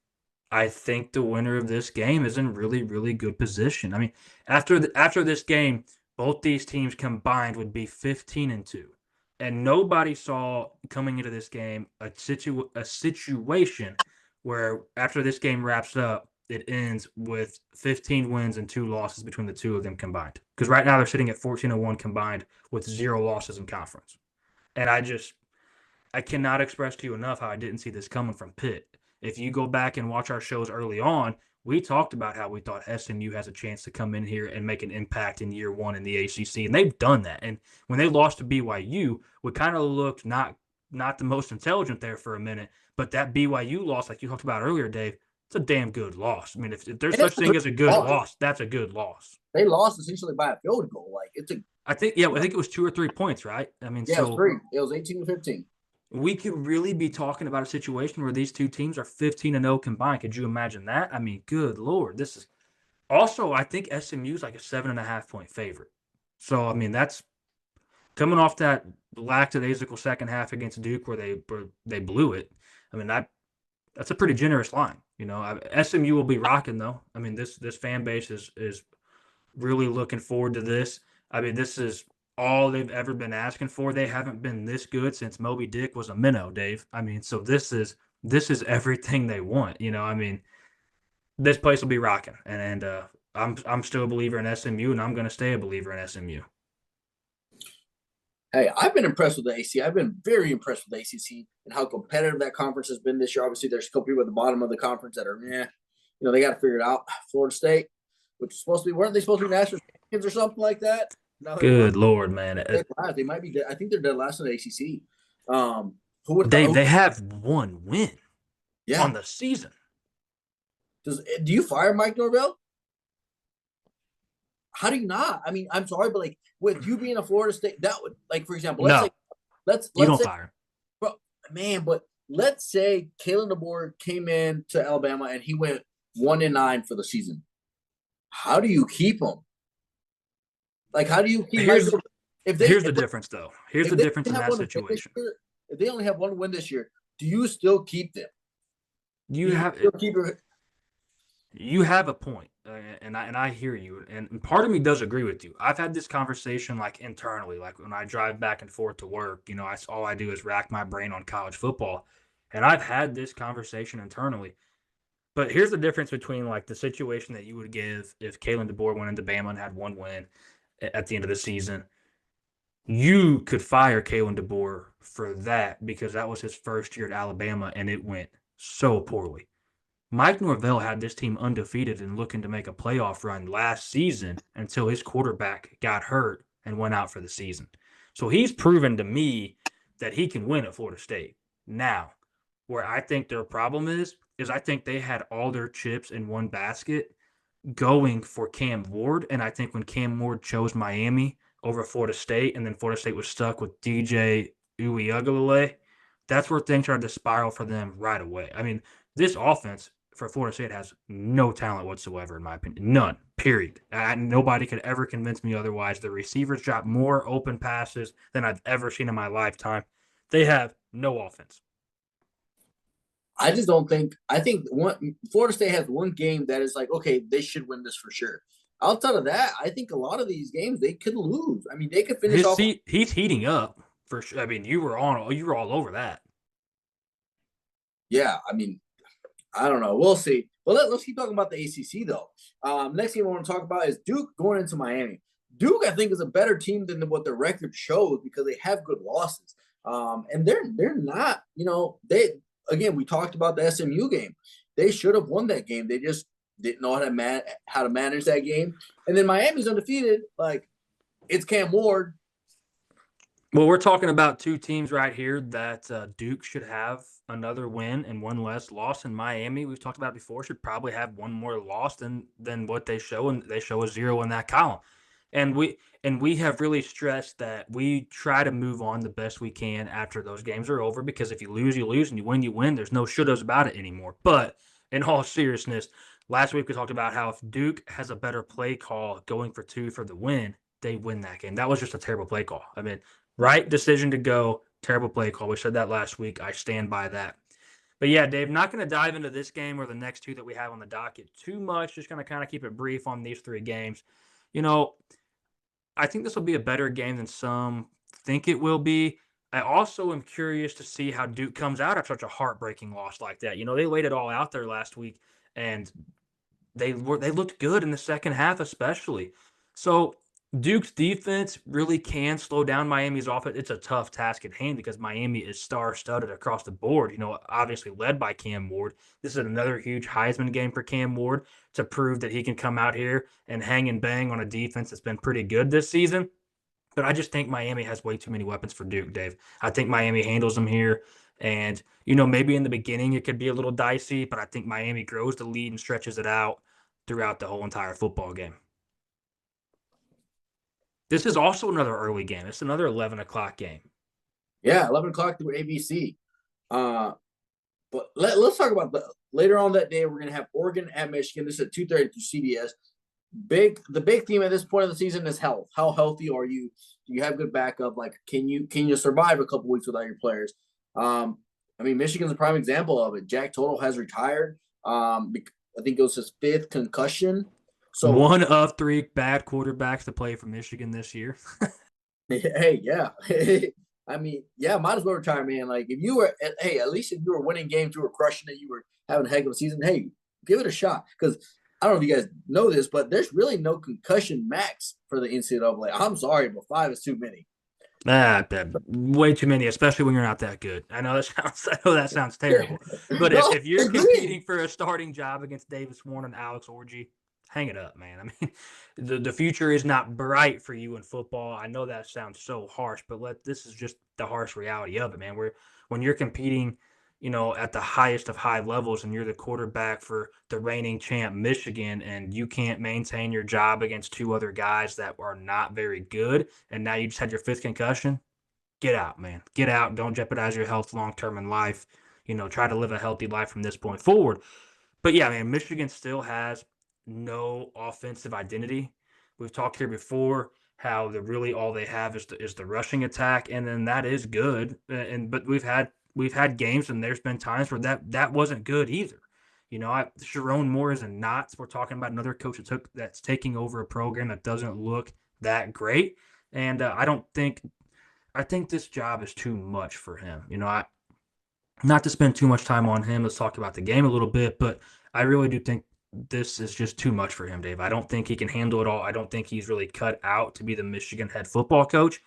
I think the winner of this game is in really, really good position. I mean, after this game, both these teams combined would be 15-2, and nobody saw coming into this game a situation where after this game wraps up, it ends with 15 wins and 2 losses between the two of them combined. Because right now they're sitting at 14-1 combined with 0 losses in conference, and I cannot express to you enough how I didn't see this coming from Pitt. If you go back and watch our shows early on, we talked about how we thought SMU has a chance to come in here and make an impact in year one in the ACC, and they've done that. And when they lost to BYU, we kind of looked not the most intelligent there for a minute, but that BYU loss, like you talked about earlier, Dave, it's a damn good loss. I mean, if there's And it's such a thing great as a good loss. loss, that's a good loss. They lost essentially by a field goal. Like it's a I think it was 2 or 3 points, right? I mean, yeah, it was so 3. It was 18-15. we could really be talking about a situation where these two teams are 15-0 combined. Could you imagine that? I mean, good Lord. This is also, I think SMU is like a 7.5 point favorite. So, I mean, that's coming off that lackadaisical second half against Duke where they blew it. I mean, that's a pretty generous line. SMU will be rocking though. I mean, this fan base is really looking forward to this. I mean, this is all they've ever been asking for. They haven't been this good since Moby Dick was a minnow, Dave. I mean, so this is everything they want. I mean, this place will be rocking, and I'm still a believer in SMU, and I'm going to stay a believer in SMU. Hey, I've been impressed with the ACC. I've been very impressed with the ACC and how competitive that conference has been this year. Obviously, there's a couple people at the bottom of the conference that are, they got to figure it out. Florida State, which is supposed to be, weren't they supposed to be national champions or something like that? No, they weren't. Good Lord, man. Dead last. They might be dead. I think they're dead last in the ACC. Who would have thought? They have one win Yeah. on the season. Do you fire Mike Norvell? How do you not? I mean, I'm sorry, but like with you being a Florida State, that would like for example, let's say No, let's you let's don't say, fire him. bro, man, but let's say Kalen DeBoer came in to Alabama and he went 1-9 for the season. How do you keep him? Like, how do you keep Mike? Here's If they here's the difference, though. Here's if the they difference in have that one win this situation. year, if they only have one win this year, do you still keep them? You Do you have still keep your you have a point, and I hear you, and part of me does agree with you. I've had this conversation like internally, like when I drive back and forth to work. All I do is rack my brain on college football, and I've had this conversation internally. But here's the difference between like the situation that you would give if Kalen DeBoer went into Bama and had one win at the end of the season. You could fire Kalen DeBoer for that because that was his first year at Alabama and it went so poorly. Mike Norvell had this team undefeated and looking to make a playoff run last season until his quarterback got hurt and went out for the season. So he's proven to me that he can win at Florida State. Now, where I think their problem is I think they had all their chips in one basket going for Cam Ward. And I think when Cam Ward chose Miami over Florida State, and then Florida State was stuck with DJ Uiagalelei, that's where things started to spiral for them right away. I mean, this offense for Florida State has no talent whatsoever, in my opinion. None, period. Nobody could ever convince me otherwise. The receivers drop more open passes than I've ever seen in my lifetime. They have no offense. I just don't think. I think Florida State has one game that is like, okay, they should win this for sure. Outside of that, I think a lot of these games they could lose. I mean, they could finish off. He's heating up for sure. I mean, you were all over that. Yeah, I mean, I don't know. We'll see. But let's keep talking about the ACC though. Next game I want to talk about is Duke going into Miami. Duke, I think, is a better team than what their record shows because they have good losses. And they're not. Again, we talked about the SMU game. They should have won that game. They just didn't know how to manage that game. And then Miami's undefeated. Like, it's Cam Ward. Well, we're talking about two teams right here that Duke should have another win and one less loss. In Miami, we've talked about before, should probably have one more loss than what they show, and they show a 0 in that column. And we have really stressed that we try to move on the best we can after those games are over, because if you lose, you lose, and you win, you win. There's no shouldas about it anymore. But in all seriousness, last week we talked about how if Duke has a better play call going for 2 for the win, they win that game. That was just a terrible play call. I mean, right decision to go, terrible play call. We said that last week. I stand by that. But yeah, Dave, not going to dive into this game or the next two that we have on the docket too much. Just going to kind of keep it brief on these 3 games. I think this will be a better game than some think it will be. I also am curious to see how Duke comes out after such a heartbreaking loss like that. They laid it all out there last week, and they looked good in the second half, especially. So Duke's defense really can slow down Miami's offense. It's a tough task at hand because Miami is star-studded across the board, obviously led by Cam Ward. This is another huge Heisman game for Cam Ward to prove that he can come out here and hang and bang on a defense that's been pretty good this season. But I just think Miami has way too many weapons for Duke, Dave. I think Miami handles them here. And, maybe in the beginning it could be a little dicey, but I think Miami grows the lead and stretches it out throughout the whole entire football game. This is also another early game. It's another 11 o'clock game. Yeah, 11 o'clock through ABC. But let's talk about later on that day. We're going to have Oregon at Michigan. This is at 2:30 through CBS. The big theme at this point of the season is health. How healthy are you? Do you have good backup? Like, can you survive a couple weeks without your players? Michigan's a prime example of it. Jack Total has retired. I think it was his 5th concussion. So 1 of 3 bad quarterbacks to play for Michigan this year. Hey, yeah. Might as well retire, man. Like, if you were, at least if you were winning games, you were crushing it, you were having a heck of a season, hey, give it a shot. Because I don't know if you guys know this, but there's really no concussion max for the NCAA. I'm sorry, but 5 is too many. Way too many, especially when you're not that good. I know that sounds terrible. But if you're competing for a starting job against Davis Warren and Alex Orji, hang it up, man. I mean, the future is not bright for you in football. I know that sounds so harsh, but this is just the harsh reality of it, man. Where when you're competing, at the highest of high levels, and you're the quarterback for the reigning champ Michigan, and you can't maintain your job against two other guys that are not very good, and now you just had your fifth concussion, get out, man. Get out. Don't jeopardize your health long term in life. Try to live a healthy life from this point forward. But yeah, man, Michigan still has no offensive identity. We've talked here before how really all they have is the rushing attack, and then that is good. And but we've had games, and there's been times where that wasn't good either. Sharon Moore is a knots. We're talking about another coach that's taking over a program that doesn't look that great, and I think this job is too much for him. Not to spend too much time on him. Let's talk about the game a little bit, but I really do think this is just too much for him, Dave. I don't think he can handle it all. I don't think he's really cut out to be the Michigan head football coach.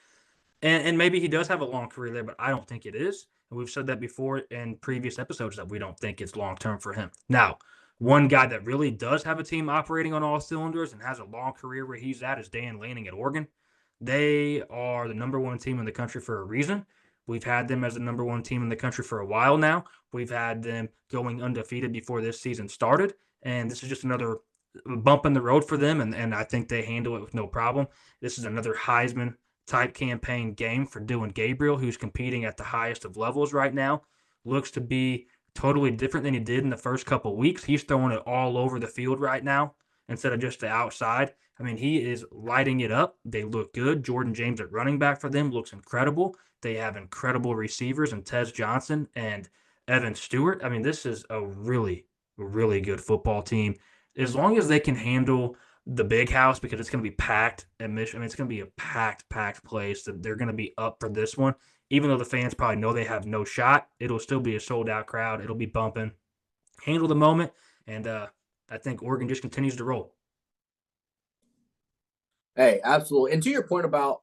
And maybe he does have a long career there, but I don't think it is. And we've said that before in previous episodes that we don't think it's long term for him. Now, one guy that really does have a team operating on all cylinders and has a long career where he's at is Dan Lanning at Oregon. They are the number one team in the country for a reason. We've had them as the number one team in the country for a while now. We've had them going undefeated before this season started. And this is just another bump in the road for them. And I think they handle it with no problem. This is another Heisman type campaign game for Dylan Gabriel, who's competing at the highest of levels right now. Looks to be totally different than he did in the first couple of weeks. He's throwing it all over the field right now instead of just the outside. I mean, he is lighting it up. They look good. Jordan James at running back for them looks incredible. They have incredible receivers in Tez Johnson and Evan Stewart. I mean, this is a really, really good football team. As long as they can handle the big house, because it's going to be packed at Michigan. I mean, it's going to be a packed place. That they're going to be up for this one. Even though the fans probably know they have no shot, it'll still be a sold out crowd. It'll be bumping. Handle the moment, and I think Oregon just continues to roll. Hey, absolutely. And to your point about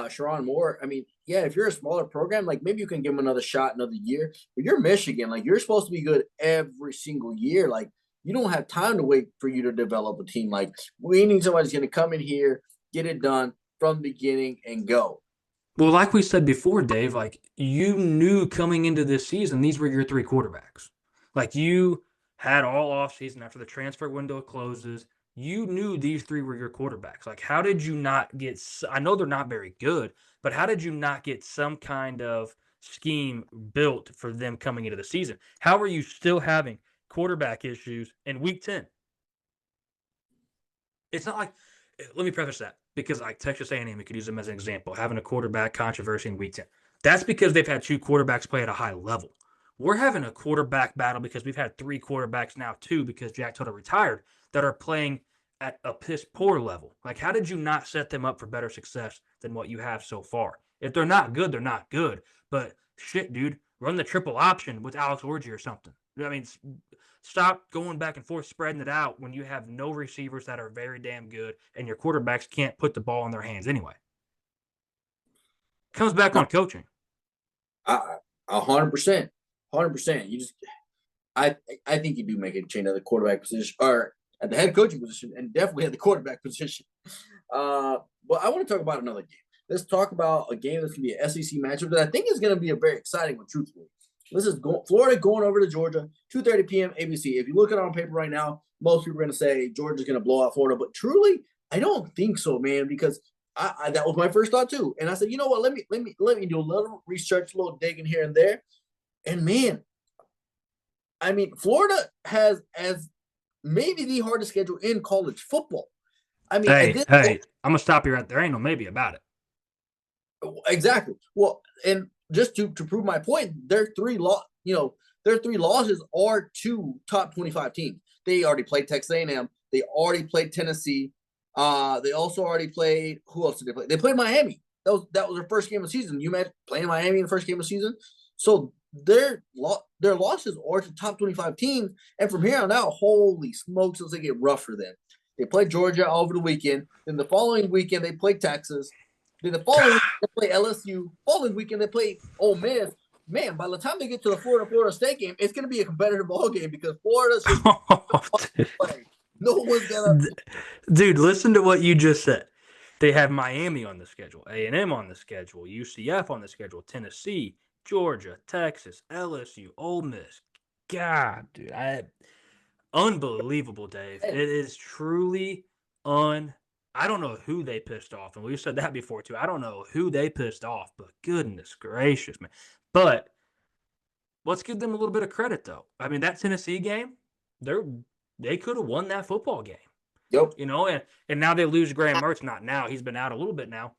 Sharon Moore, I mean, yeah, if you're a smaller program, like maybe you can give him another shot, another year. But you're Michigan, like you're supposed to be good every single year. Like you don't have time to wait for you to develop a team. Like we need somebody who's going to come in here, get it done from the beginning, and go. Well, like we said before, Dave, like you knew coming into this season, these were your three quarterbacks. Like you had all offseason after the transfer window closes. You knew these three were your quarterbacks. Like, how did you not get? I know they're not very good, but how did you not get some kind of scheme built for them coming into the season? How are you still having quarterback issues in week 10? It's not like, let me preface that because like Texas A&M, we could use them as an example, having a quarterback controversy in week 10. That's because they've had two quarterbacks play at a high level. We're having a quarterback battle because we've had three quarterbacks now, too, because Jack Toto retired, that are playing at a piss poor level. Like, how did you not set them up for better success than what you have so far? If they're not good, they're not good. But shit, dude, run the triple option with Alex Orji or something. I mean, stop going back and forth, spreading it out when you have no receivers that are very damn good and your quarterbacks can't put the ball in their hands anyway. Comes back on coaching. 100%. 100%. You just, I think you do make a change at the quarterback position or at the head coaching position and definitely at the quarterback position. But I want to talk about another game. Let's talk about a game that's going to be an SEC matchup that I think is going to be a very exciting one, truthfully. This is Florida going over to Georgia, 2:30 p.m. ABC. If you look at it on paper right now, most people are going to say Georgia's going to blow out Florida. But truly, I don't think so, man, because I that was my first thought too. And I said, you know what? Let me do a little research, a little digging here and there. And man, I mean, Florida has maybe the hardest schedule in college football. I mean, hey, I'm gonna stop you right there. Ain't no maybe about it. Exactly. Well, and just to prove my point, their three losses are to top 25 teams. They already played Texas A&M. They already played Tennessee. They also already played. Who else did they play? They played Miami. That was their first game of the season. You imagine playing Miami in the first game of the season? So their losses are to top 25 teams, and from here on out, holy smokes, does it get rough for them. They played Georgia over the weekend. Then the following weekend, they played Texas. Then the following weekend, they play LSU. Following weekend, they play Ole Miss. Man, by the time they get to the Florida State game, it's going to be a competitive ball game because Florida's just play. No one's gonna. Dude, listen to what you just said. They have Miami on the schedule, A&M on the schedule, UCF on the schedule, Tennessee, Georgia, Texas, LSU, Ole Miss. God, dude, unbelievable, Dave. It is truly un. I don't know who they pissed off, and we've said that before too. I don't know who they pissed off, but goodness gracious, man. But let's give them a little bit of credit, though. I mean, that Tennessee game, they could have won that football game. Yep. And now they lose Graham Mertz. Not now. He's been out a little bit now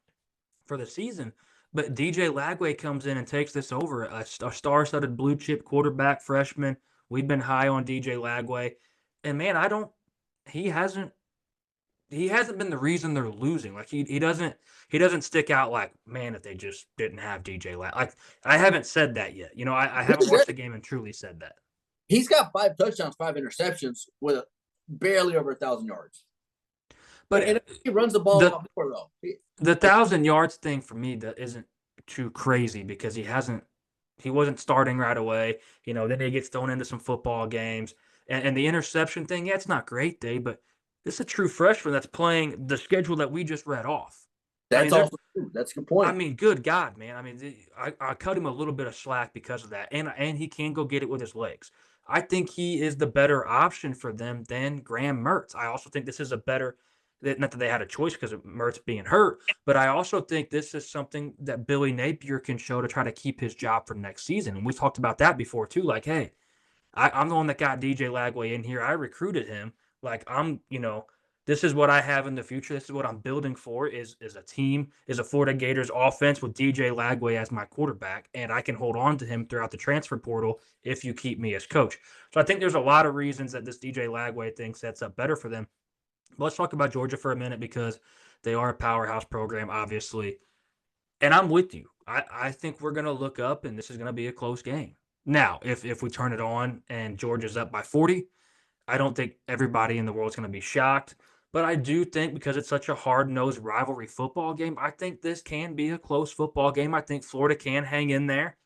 for the season. But DJ Lagway comes in and takes this over. A star-studded blue-chip quarterback freshman. We've been high on DJ Lagway. And, man, he hasn't been the reason they're losing. Like, he doesn't stick out like, man, if they just didn't have DJ Lagway. Like, I haven't said that yet. I haven't watched the game and truly said that. He's got 5 touchdowns, 5 interceptions with barely over 1,000 yards. But he runs the ball a lot more, though. The 1,000 yards thing for me that isn't too crazy because he wasn't starting right away. Then he gets thrown into some football games. And the interception thing, yeah, it's not great, Dave, but this is a true freshman that's playing the schedule that we just read off. That's also true. That's a good point. I mean, good God, man. I mean, I cut him a little bit of slack because of that. And he can go get it with his legs. I think he is the better option for them than Graham Mertz. I also think this is a better – not that they had a choice because of Mertz being hurt, but I also think this is something that Billy Napier can show to try to keep his job for next season. And we talked about that before too. Like, hey, I'm the one that got DJ Lagway in here. I recruited him. Like, this is what I have in the future. This is what I'm building for is a team, is a Florida Gators offense with DJ Lagway as my quarterback, and I can hold on to him throughout the transfer portal if you keep me as coach. So I think there's a lot of reasons that this DJ Lagway thing sets up better for them. Let's talk about Georgia for a minute because they are a powerhouse program, obviously. And I'm with you. I think we're going to look up, and this is going to be a close game. Now, if we turn it on and Georgia's up by 40, I don't think everybody in the world is going to be shocked. But I do think because it's such a hard-nosed rivalry football game, I think this can be a close football game. I think Florida can hang in there.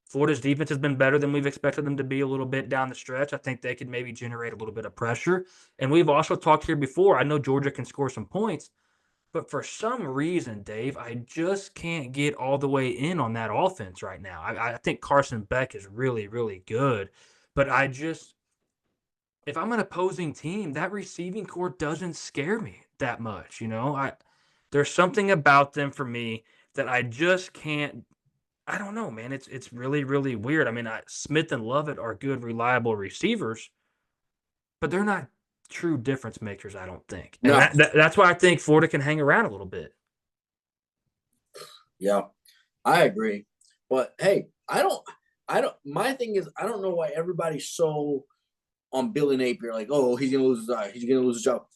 Florida's defense has been better than we've expected them to be a little bit down the stretch. I think they could maybe generate a little bit of pressure. And we've also talked here before. I know Georgia can score some points, but for some reason, Dave, I just can't get all the way in on that offense right now. I think Carson Beck is really, really good, but if I'm an opposing team, that receiving core doesn't scare me that much. There's something about them for me that I just can't. I don't know, man. It's really, really weird. I mean, Smith and Lovett are good, reliable receivers, but they're not true difference makers, I don't think. And No. that's why I think Florida can hang around a little bit. Yeah, I agree. But hey, my thing is, I don't know why everybody's so on Billy Napier, like, oh, he's gonna lose his eye, he's gonna lose his job.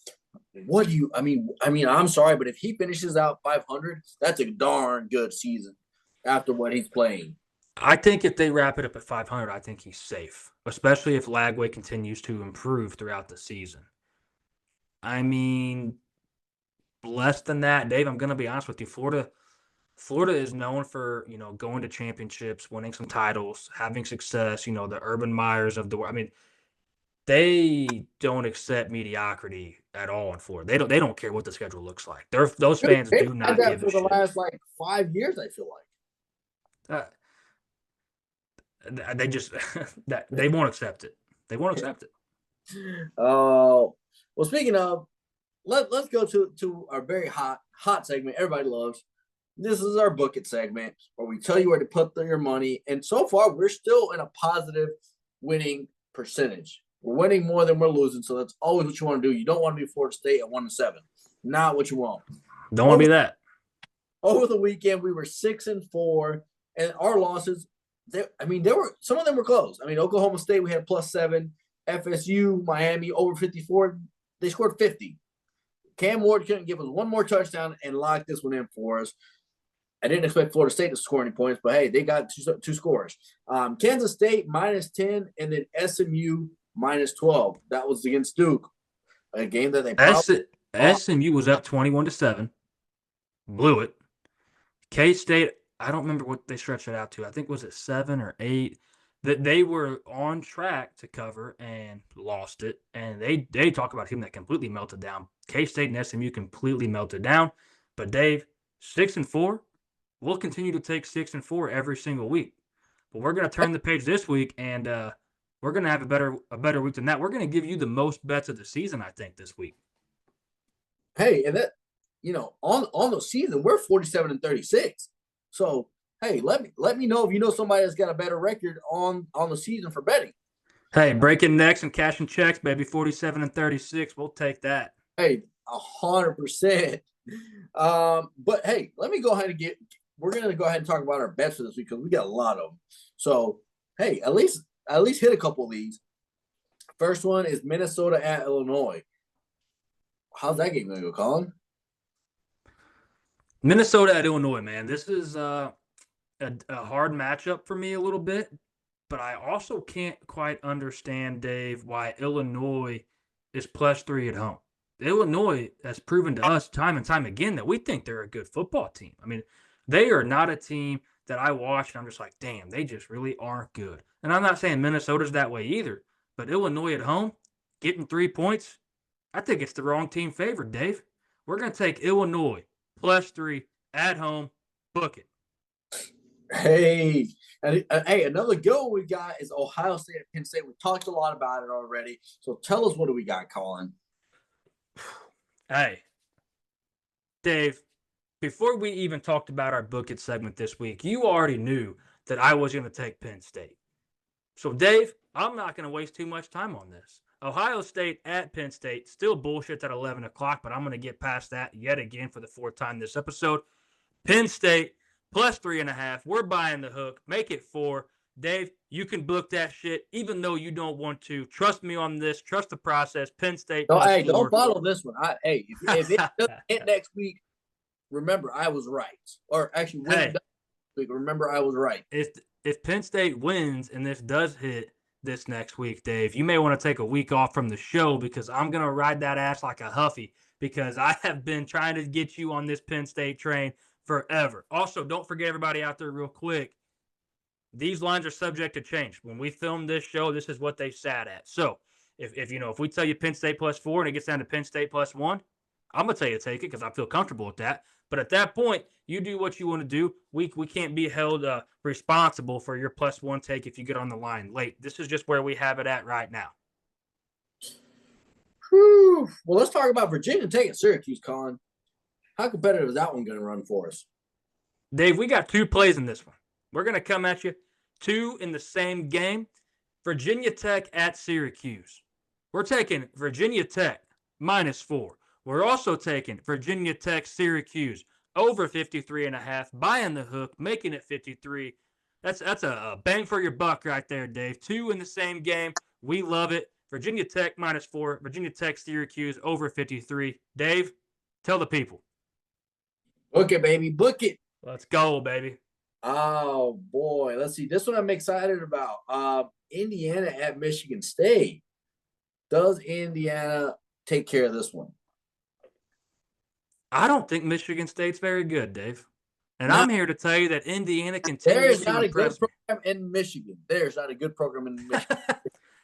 What do you? I mean, I'm sorry, but if he finishes out 500, that's a darn good season after what he's playing. I think if they wrap it up at 500, I think he's safe, especially if Lagway continues to improve throughout the season. I mean, less than that, Dave, I'm going to be honest with you. Florida is known for, going to championships, winning some titles, having success, the Urban Meyers of the world. I mean, they don't accept mediocrity at all in Florida. They don't care what the schedule looks like. Those fans do not give a shit. For the last 5 years, I feel like. They just they won't accept it. They won't accept it. Oh, well, speaking of, let's go to our very hot segment everybody loves. This is our book it segment where we tell you where to put your money. And so far, we're still in a positive winning percentage. We're winning more than we're losing, so that's always what you want to do. You don't want to be Florida State at 1-7. Not what you want. Don't want to be that. Over the weekend, we were 6-4, and our losses. Some of them were close. I mean, Oklahoma State, we had +7. FSU, Miami, over 54. They scored 50. Cam Ward couldn't give us one more touchdown and lock this one in for us. I didn't expect Florida State to score any points, but hey, they got two scores. Kansas State -10, and then SMU -12. That was against Duke, a game that they SMU was up 21-7, blew it. K-State, I don't remember what they stretched it out to. I think was it 7 or 8. that they were on track to cover and lost it. And they talk about a team that completely melted down. K-State and SMU completely melted down. But Dave, 6-4, we'll continue to take 6-4 every single week. But we're going to turn the page this week, and we're going to have a better week than that. We're going to give you the most bets of the season, I think, this week. Hey, and that, on the season, we're 47-36. So hey, let me know if you know somebody that's got a better record on the season for betting. Hey, breaking necks and cashing checks, baby. 47-36. We'll take that. Hey, 100%. But hey, let me go ahead and we're gonna go ahead and talk about our bets for this week because we got a lot of them. So hey, at least hit a couple of these. First one is Minnesota at Illinois. How's that game gonna go, Collin? Minnesota at Illinois, man. This is a hard matchup for me a little bit, but I also can't quite understand, Dave, why Illinois is +3 at home. Illinois has proven to us time and time again that we think they're a good football team. I mean, they are not a team that I watch and I'm just like, damn, they just really aren't good. And I'm not saying Minnesota's that way either, but Illinois at home, getting 3 points, I think it's the wrong team favored, Dave. We're going to take Illinois +3 at home. Book it. Hey, and hey, another go we got is Ohio State at Penn State. We talked a lot about it already. So tell us, what do we got, Collin? Hey, Dave, before we even talked about our book it segment this week, you already knew that I was going to take Penn State. So, Dave, I'm not going to waste too much time on this. Ohio State at Penn State, still bullshit at 11 o'clock, but I'm going to get past that yet again for the fourth time this episode. Penn State +3.5. We're buying the hook. Make it 4. Dave, you can book that shit even though you don't want to. Trust me on this. Trust the process. Penn State +4. Hey, don't follow this one. If it doesn't hit next week, remember I was right. Or actually, week, remember I was right. If Penn State wins and this does hit this next week, Dave, you may want to take a week off from the show because I'm going to ride that ass like a huffy because I have been trying to get you on this Penn State train forever. Also, don't forget, everybody out there, real quick, these lines are subject to change. When we film this show, this is what they sat at. So if we tell you Penn State +4 and it gets down to Penn State +1, I'm gonna tell you to take it because I feel comfortable with that. But at that point, you do what you want to do. We can't be held responsible for your +1 take if you get on the line late. This is just where we have it at right now. Whew. Well, let's talk about Virginia Tech at Syracuse, Collin. How competitive is that one going to run for us? Dave, we got 2 plays in this one. We're going to come at you 2 in the same game. Virginia Tech at Syracuse. We're taking Virginia Tech -4. We're also taking Virginia Tech Syracuse over 53.5, buying the hook, making it 53. That's a bang for your buck right there, Dave. 2 in the same game. We love it. Virginia Tech -4, Virginia Tech Syracuse over 53. Dave, tell the people. Book it, baby. Book it. Let's go, baby. Oh, boy. Let's see. This one I'm excited about. Indiana at Michigan State. Does Indiana take care of this one? I don't think Michigan State's very good, Dave. And I'm here to tell you that Indiana continues to impress. There is not a good me. program in Michigan. There's not a good program in Michigan.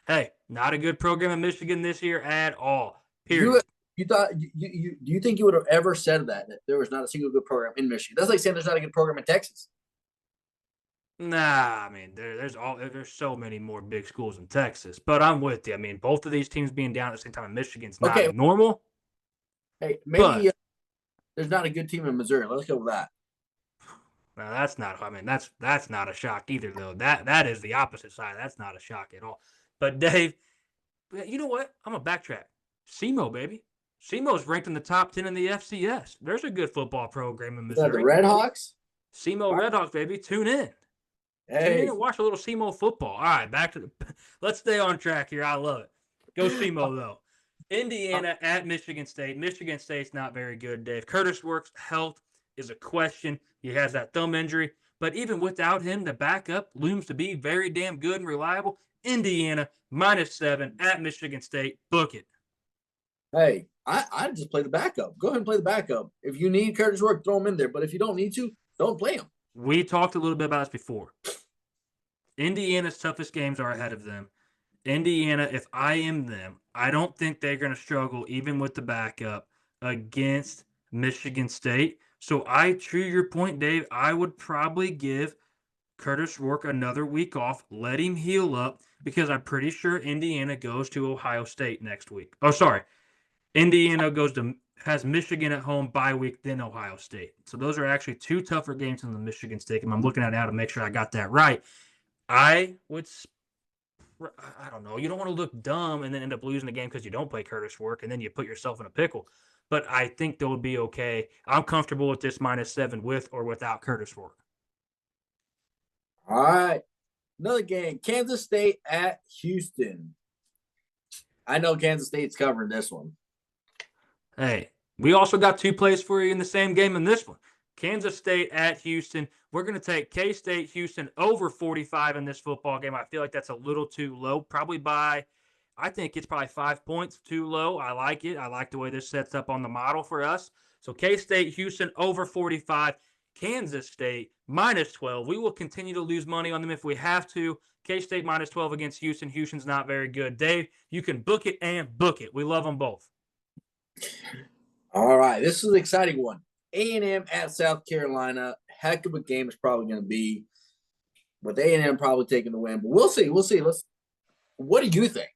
Hey, not a good program in Michigan this year at all. Period. Do you think you would have ever said that there was not a single good program in Michigan? That's like saying there's not a good program in Texas. Nah, I mean there's so many more big schools in Texas, but I'm with you. I mean, both of these teams being down at the same time in Michigan's not normal. Hey, maybe there's not a good team in Missouri. Let's go with that. Now that's not. I mean, that's not a shock either, though. That is the opposite side. That's not a shock at all. But Dave, you know what? I'm gonna backtrack. SEMO, baby. SEMO's ranked in the top 10 in the FCS. There's a good football program in Missouri. The Red Hawks? SEMO Red Hawks, baby. Tune in. Hey. Tune in and watch a little SEMO football. All right, back to the. Let's stay on track here. I love it. Go SEMO, though. Indiana at Michigan State. Michigan State's not very good, Dave. Curtis Works' health is a question. He has that thumb injury. But even without him, the backup looms to be very damn good and reliable. Indiana, -7 at Michigan State. Book it. Hey, I just play the backup. Go ahead and play the backup. If you need Curtis Work, throw him in there. But if you don't need to, don't play him. We talked a little bit about this before. Indiana's toughest games are ahead of them. Indiana, if I am them, I don't think they're going to struggle even with the backup against Michigan State. So to your point, Dave, I would probably give Curtis Rourke another week off, let him heal up, because I'm pretty sure Indiana goes to Ohio State next week. Oh, sorry. Indiana has Michigan at home bye week, then Ohio State. So those are actually two tougher games than the Michigan State game. I'm looking at it now to make sure I got that right. I would I don't know. You don't want to look dumb and then end up losing the game because you don't play Curtis Rourke and then you put yourself in a pickle. But I think they'll be okay. I'm comfortable with this -7 with or without Curtis Rourke. All right. Another game, Kansas State at Houston. I know Kansas State's covering this one. Hey, we also got two plays for you in the same game in this one. Kansas State at Houston. We're going to take K-State Houston over 45 in this football game. I feel like that's a little too low, I think it's probably 5 points too low. I like it. I like the way this sets up on the model for us. So K-State Houston over 45. Kansas State -12. We will continue to lose money on them if we have to. K-State -12 against Houston. Houston's not very good. Dave, you can book it and book it. We love them both. All right, this is an exciting one. A&M at South Carolina. Heck of a game it's probably going to be, with A&M probably taking the win. But we'll see. What do you think?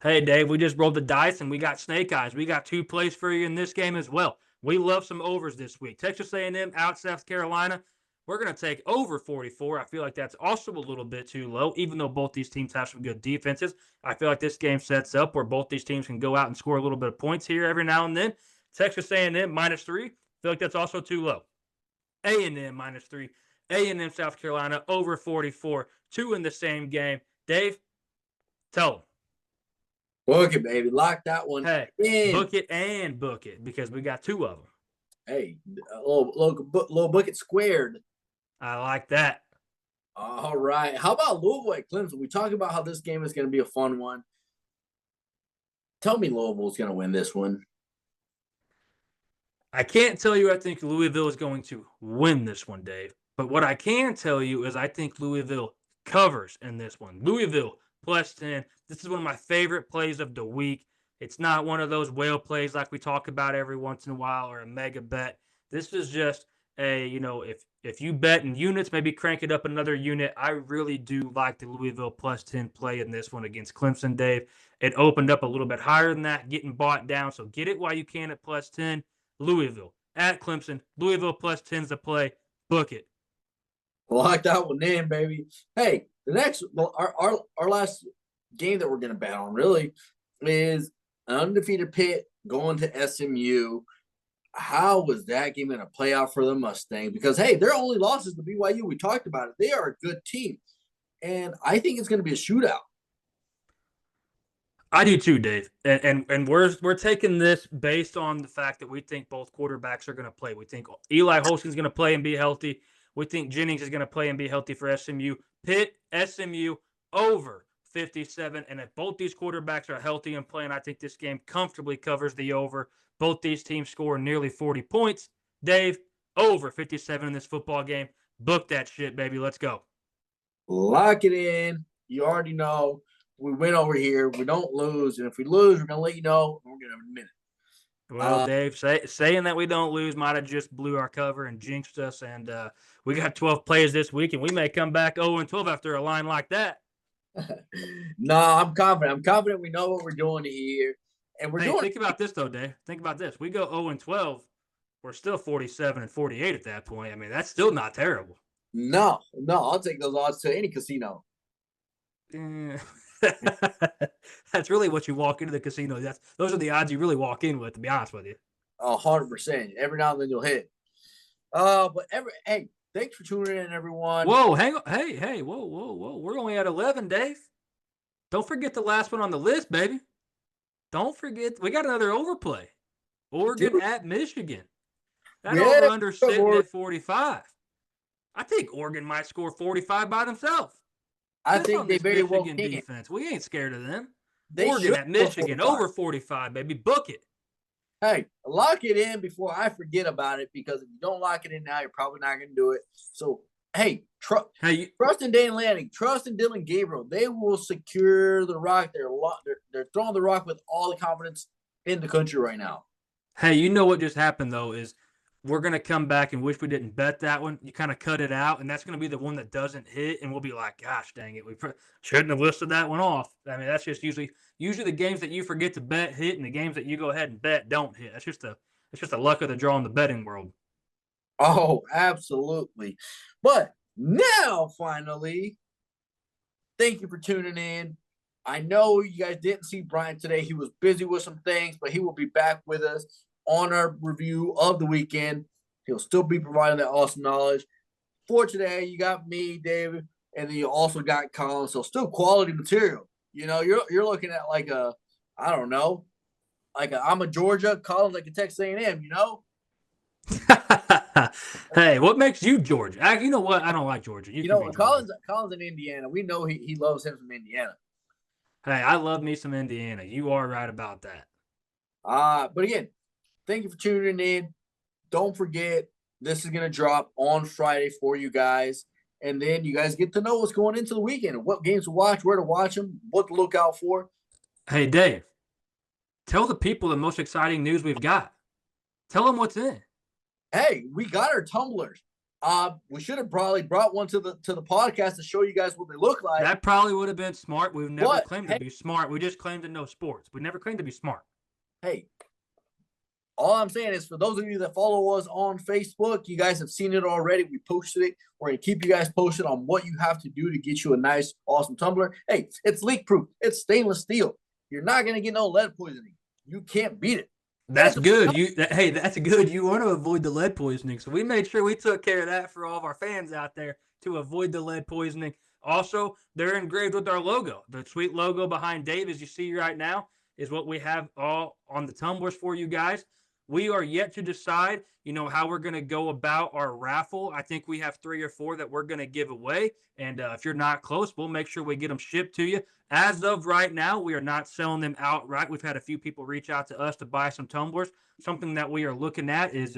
Hey, Dave, we just rolled the dice and we got snake eyes. We got two plays for you in this game as well. We love some overs this week. Texas A&M out South Carolina. We're going to take over 44. I feel like that's also a little bit too low, even though both these teams have some good defenses. I feel like this game sets up where both these teams can go out and score a little bit of points here every now and then. Texas A&M -3. I feel like that's also too low. A&M -3. A&M South Carolina over 44. Two in the same game. Dave, tell them. Book it, baby. Lock that one in. Book it and book it because we got two of them. Hey, a little book it squared. I like that. All right. How about Louisville at Clemson? We talked about how this game is going to be a fun one. Tell me Louisville's going to win this one. I can't tell you I think Louisville is going to win this one, Dave. But what I can tell you is I think Louisville covers in this one. Louisville +10. This is one of my favorite plays of the week. It's not one of those whale plays like we talk about every once in a while or a mega bet. This is just if you bet in units, maybe crank it up another unit. I really do like the Louisville +10 play in this one against Clemson, Dave. It opened up a little bit higher than that, getting bought down. So get it while you can at +10. Louisville at Clemson. Louisville +10's the play. Book it. Lock that one in, baby. Hey, our last game that we're going to bet on really is an undefeated Pitt going to SMU. How was that game going to play out for the Mustangs? Because, hey, their only loss is to BYU. We talked about it. They are a good team. And I think it's going to be a shootout. I do too, Dave. And we're taking this based on the fact that we think both quarterbacks are going to play. We think Eli Holston's going to play and be healthy. We think Jennings is going to play and be healthy for SMU. Pitt, SMU, over 57. And if both these quarterbacks are healthy and playing, I think this game comfortably covers the over. Both these teams score nearly 40 points. Dave, over 57 in this football game. Book that shit, baby. Let's go. Lock it in. You already know. We win over here. We don't lose. And if we lose, we're going to let you know. We're going to admit it. Well, Dave, saying that we don't lose might have just blew our cover and jinxed us. And we got 12 plays this week, and we may come back 0-12 after a line like that. No, I'm confident. I'm confident we know what we're doing here. And think about this, though, Dave. Think about this. We go 0-12. We're still 47-48 at that point. I mean, that's still not terrible. No. I'll take those odds to any casino. That's really what you walk into the casino. Those are the odds you really walk in with, to be honest with you. 100%. Every now and then you'll hit. Hey, thanks for tuning in, everyone. Whoa, hang on. Hey, whoa. We're only at 11, Dave. Don't forget the last one on the list, baby. Don't forget, we got another overplay. Oregon at Michigan. That over under sitting at 45. I think Oregon might score 45 by themselves. I think they very well can. Defense. We ain't scared of them. Oregon at Michigan, over 45, baby. Book it. Hey, lock it in before I forget about it, because if you don't lock it in now, you're probably not going to do it. So Hey, Hey, trust in Dan Lanning, trust in Dylan Gabriel. They will secure the rock. They're throwing the rock with all the confidence in the country right now. hey, you know what just happened though is we're gonna come back and wish we didn't bet that one. You kind of cut it out, and that's gonna be the one that doesn't hit, and we'll be like, "Gosh, dang it, we shouldn't have listed that one off." I mean, that's just usually the games that you forget to bet hit, and the games that you go ahead and bet don't hit. That's just the luck of the draw in the betting world. Oh, absolutely. But now, finally, thank you for tuning in. I know you guys didn't see Brian today. He was busy with some things, but he will be back with us on our review of the weekend. He'll still be providing that awesome knowledge. For today, you got me, David, and then you also got Collin. So still quality material. You know, you're looking at like a, I don't know, like I'm a Georgia, Collins like a Texas A&M. You know, Hey, what makes you Georgia? You know what? I don't like Georgia. You you can know be Georgia. Collins in Indiana. We know he loves him from Indiana. Hey, I love me some Indiana. You are right about that. But again, thank you for tuning in. Don't forget, this is going to drop on Friday for you guys. And then you guys get to know what's going into the weekend and what games to watch, where to watch them, what to look out for. Hey, Dave, tell the people the most exciting news we've got. Tell them what's in. Hey, we got our tumblers. We should have probably brought one to the podcast to show you guys what they look like. That probably would have been smart. We've never But claimed to hey, be smart. We just claimed to know sports. We never claimed to be smart. hey, all I'm saying is for those of you that follow us on Facebook, you guys have seen it already. We posted it. We're going to keep you guys posted on what you have to do to get you a nice, awesome tumbler. Hey, it's leak proof. It's stainless steel. You're not going to get no lead poisoning. You can't beat it. That's good. Hey, that's good. You want to avoid the lead poisoning. So we made sure we took care of that for all of our fans out there to avoid the lead poisoning. Also, they're engraved with our logo. The sweet logo behind Dave, as you see right now, is what we have all on the tumblers for you guys. We are yet to decide, how we're going to go about our raffle. I think we have 3 or 4 that we're going to give away. And if you're not close, we'll make sure we get them shipped to you. As of right now, we are not selling them outright. We've had a few people reach out to us to buy some tumblers. Something that we are looking at is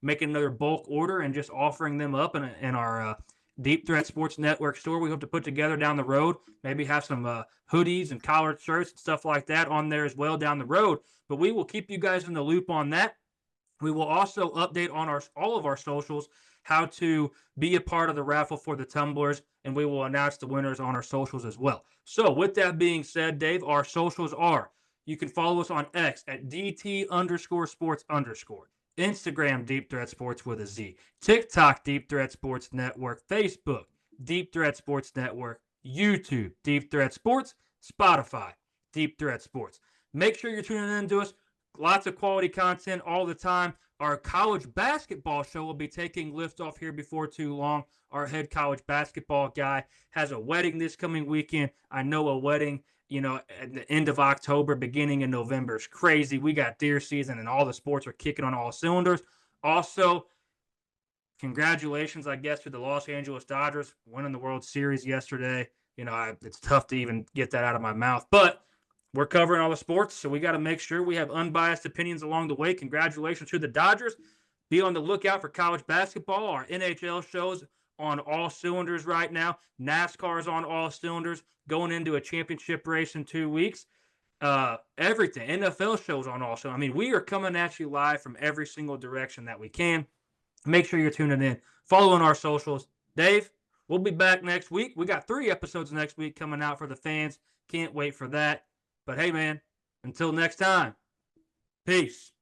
making another bulk order and just offering them up in our Deep Threat Sports Network store. We hope to put together down the road. Maybe have some hoodies and collared shirts and stuff like that on there as well down the road. But we will keep you guys in the loop on that. We will also update on all of our socials how to be a part of the raffle for the tumblers, and we will announce the winners on our socials as well. So with that being said, Dave, our socials are, you can follow us on X at DT_sports_, Instagram Deep Threat Sports with a Z, TikTok Deep Threat Sports Network, Facebook Deep Threat Sports Network, YouTube Deep Threat Sports, Spotify Deep Threat Sports. Make sure you're tuning in to us. Lots of quality content all the time. Our college basketball show will be taking liftoff here before too long. Our head college basketball guy has a wedding this coming weekend. I know a wedding, at the end of October, beginning in November is crazy. We got deer season and all the sports are kicking on all cylinders. Also, congratulations, I guess, to the Los Angeles Dodgers winning the World Series yesterday. It's tough to even get that out of my mouth, but we're covering all the sports, so we got to make sure we have unbiased opinions along the way. Congratulations to the Dodgers. Be on the lookout for college basketball. Our NHL shows on all cylinders right now. NASCAR is on all cylinders, going into a championship race in 2 weeks. Everything. NFL shows on all cylinders. I mean, we are coming at you live from every single direction that we can. Make sure you're tuning in, following our socials. Dave, we'll be back next week. We got 3 episodes next week coming out for the fans. Can't wait for that. But hey, man, until next time, peace.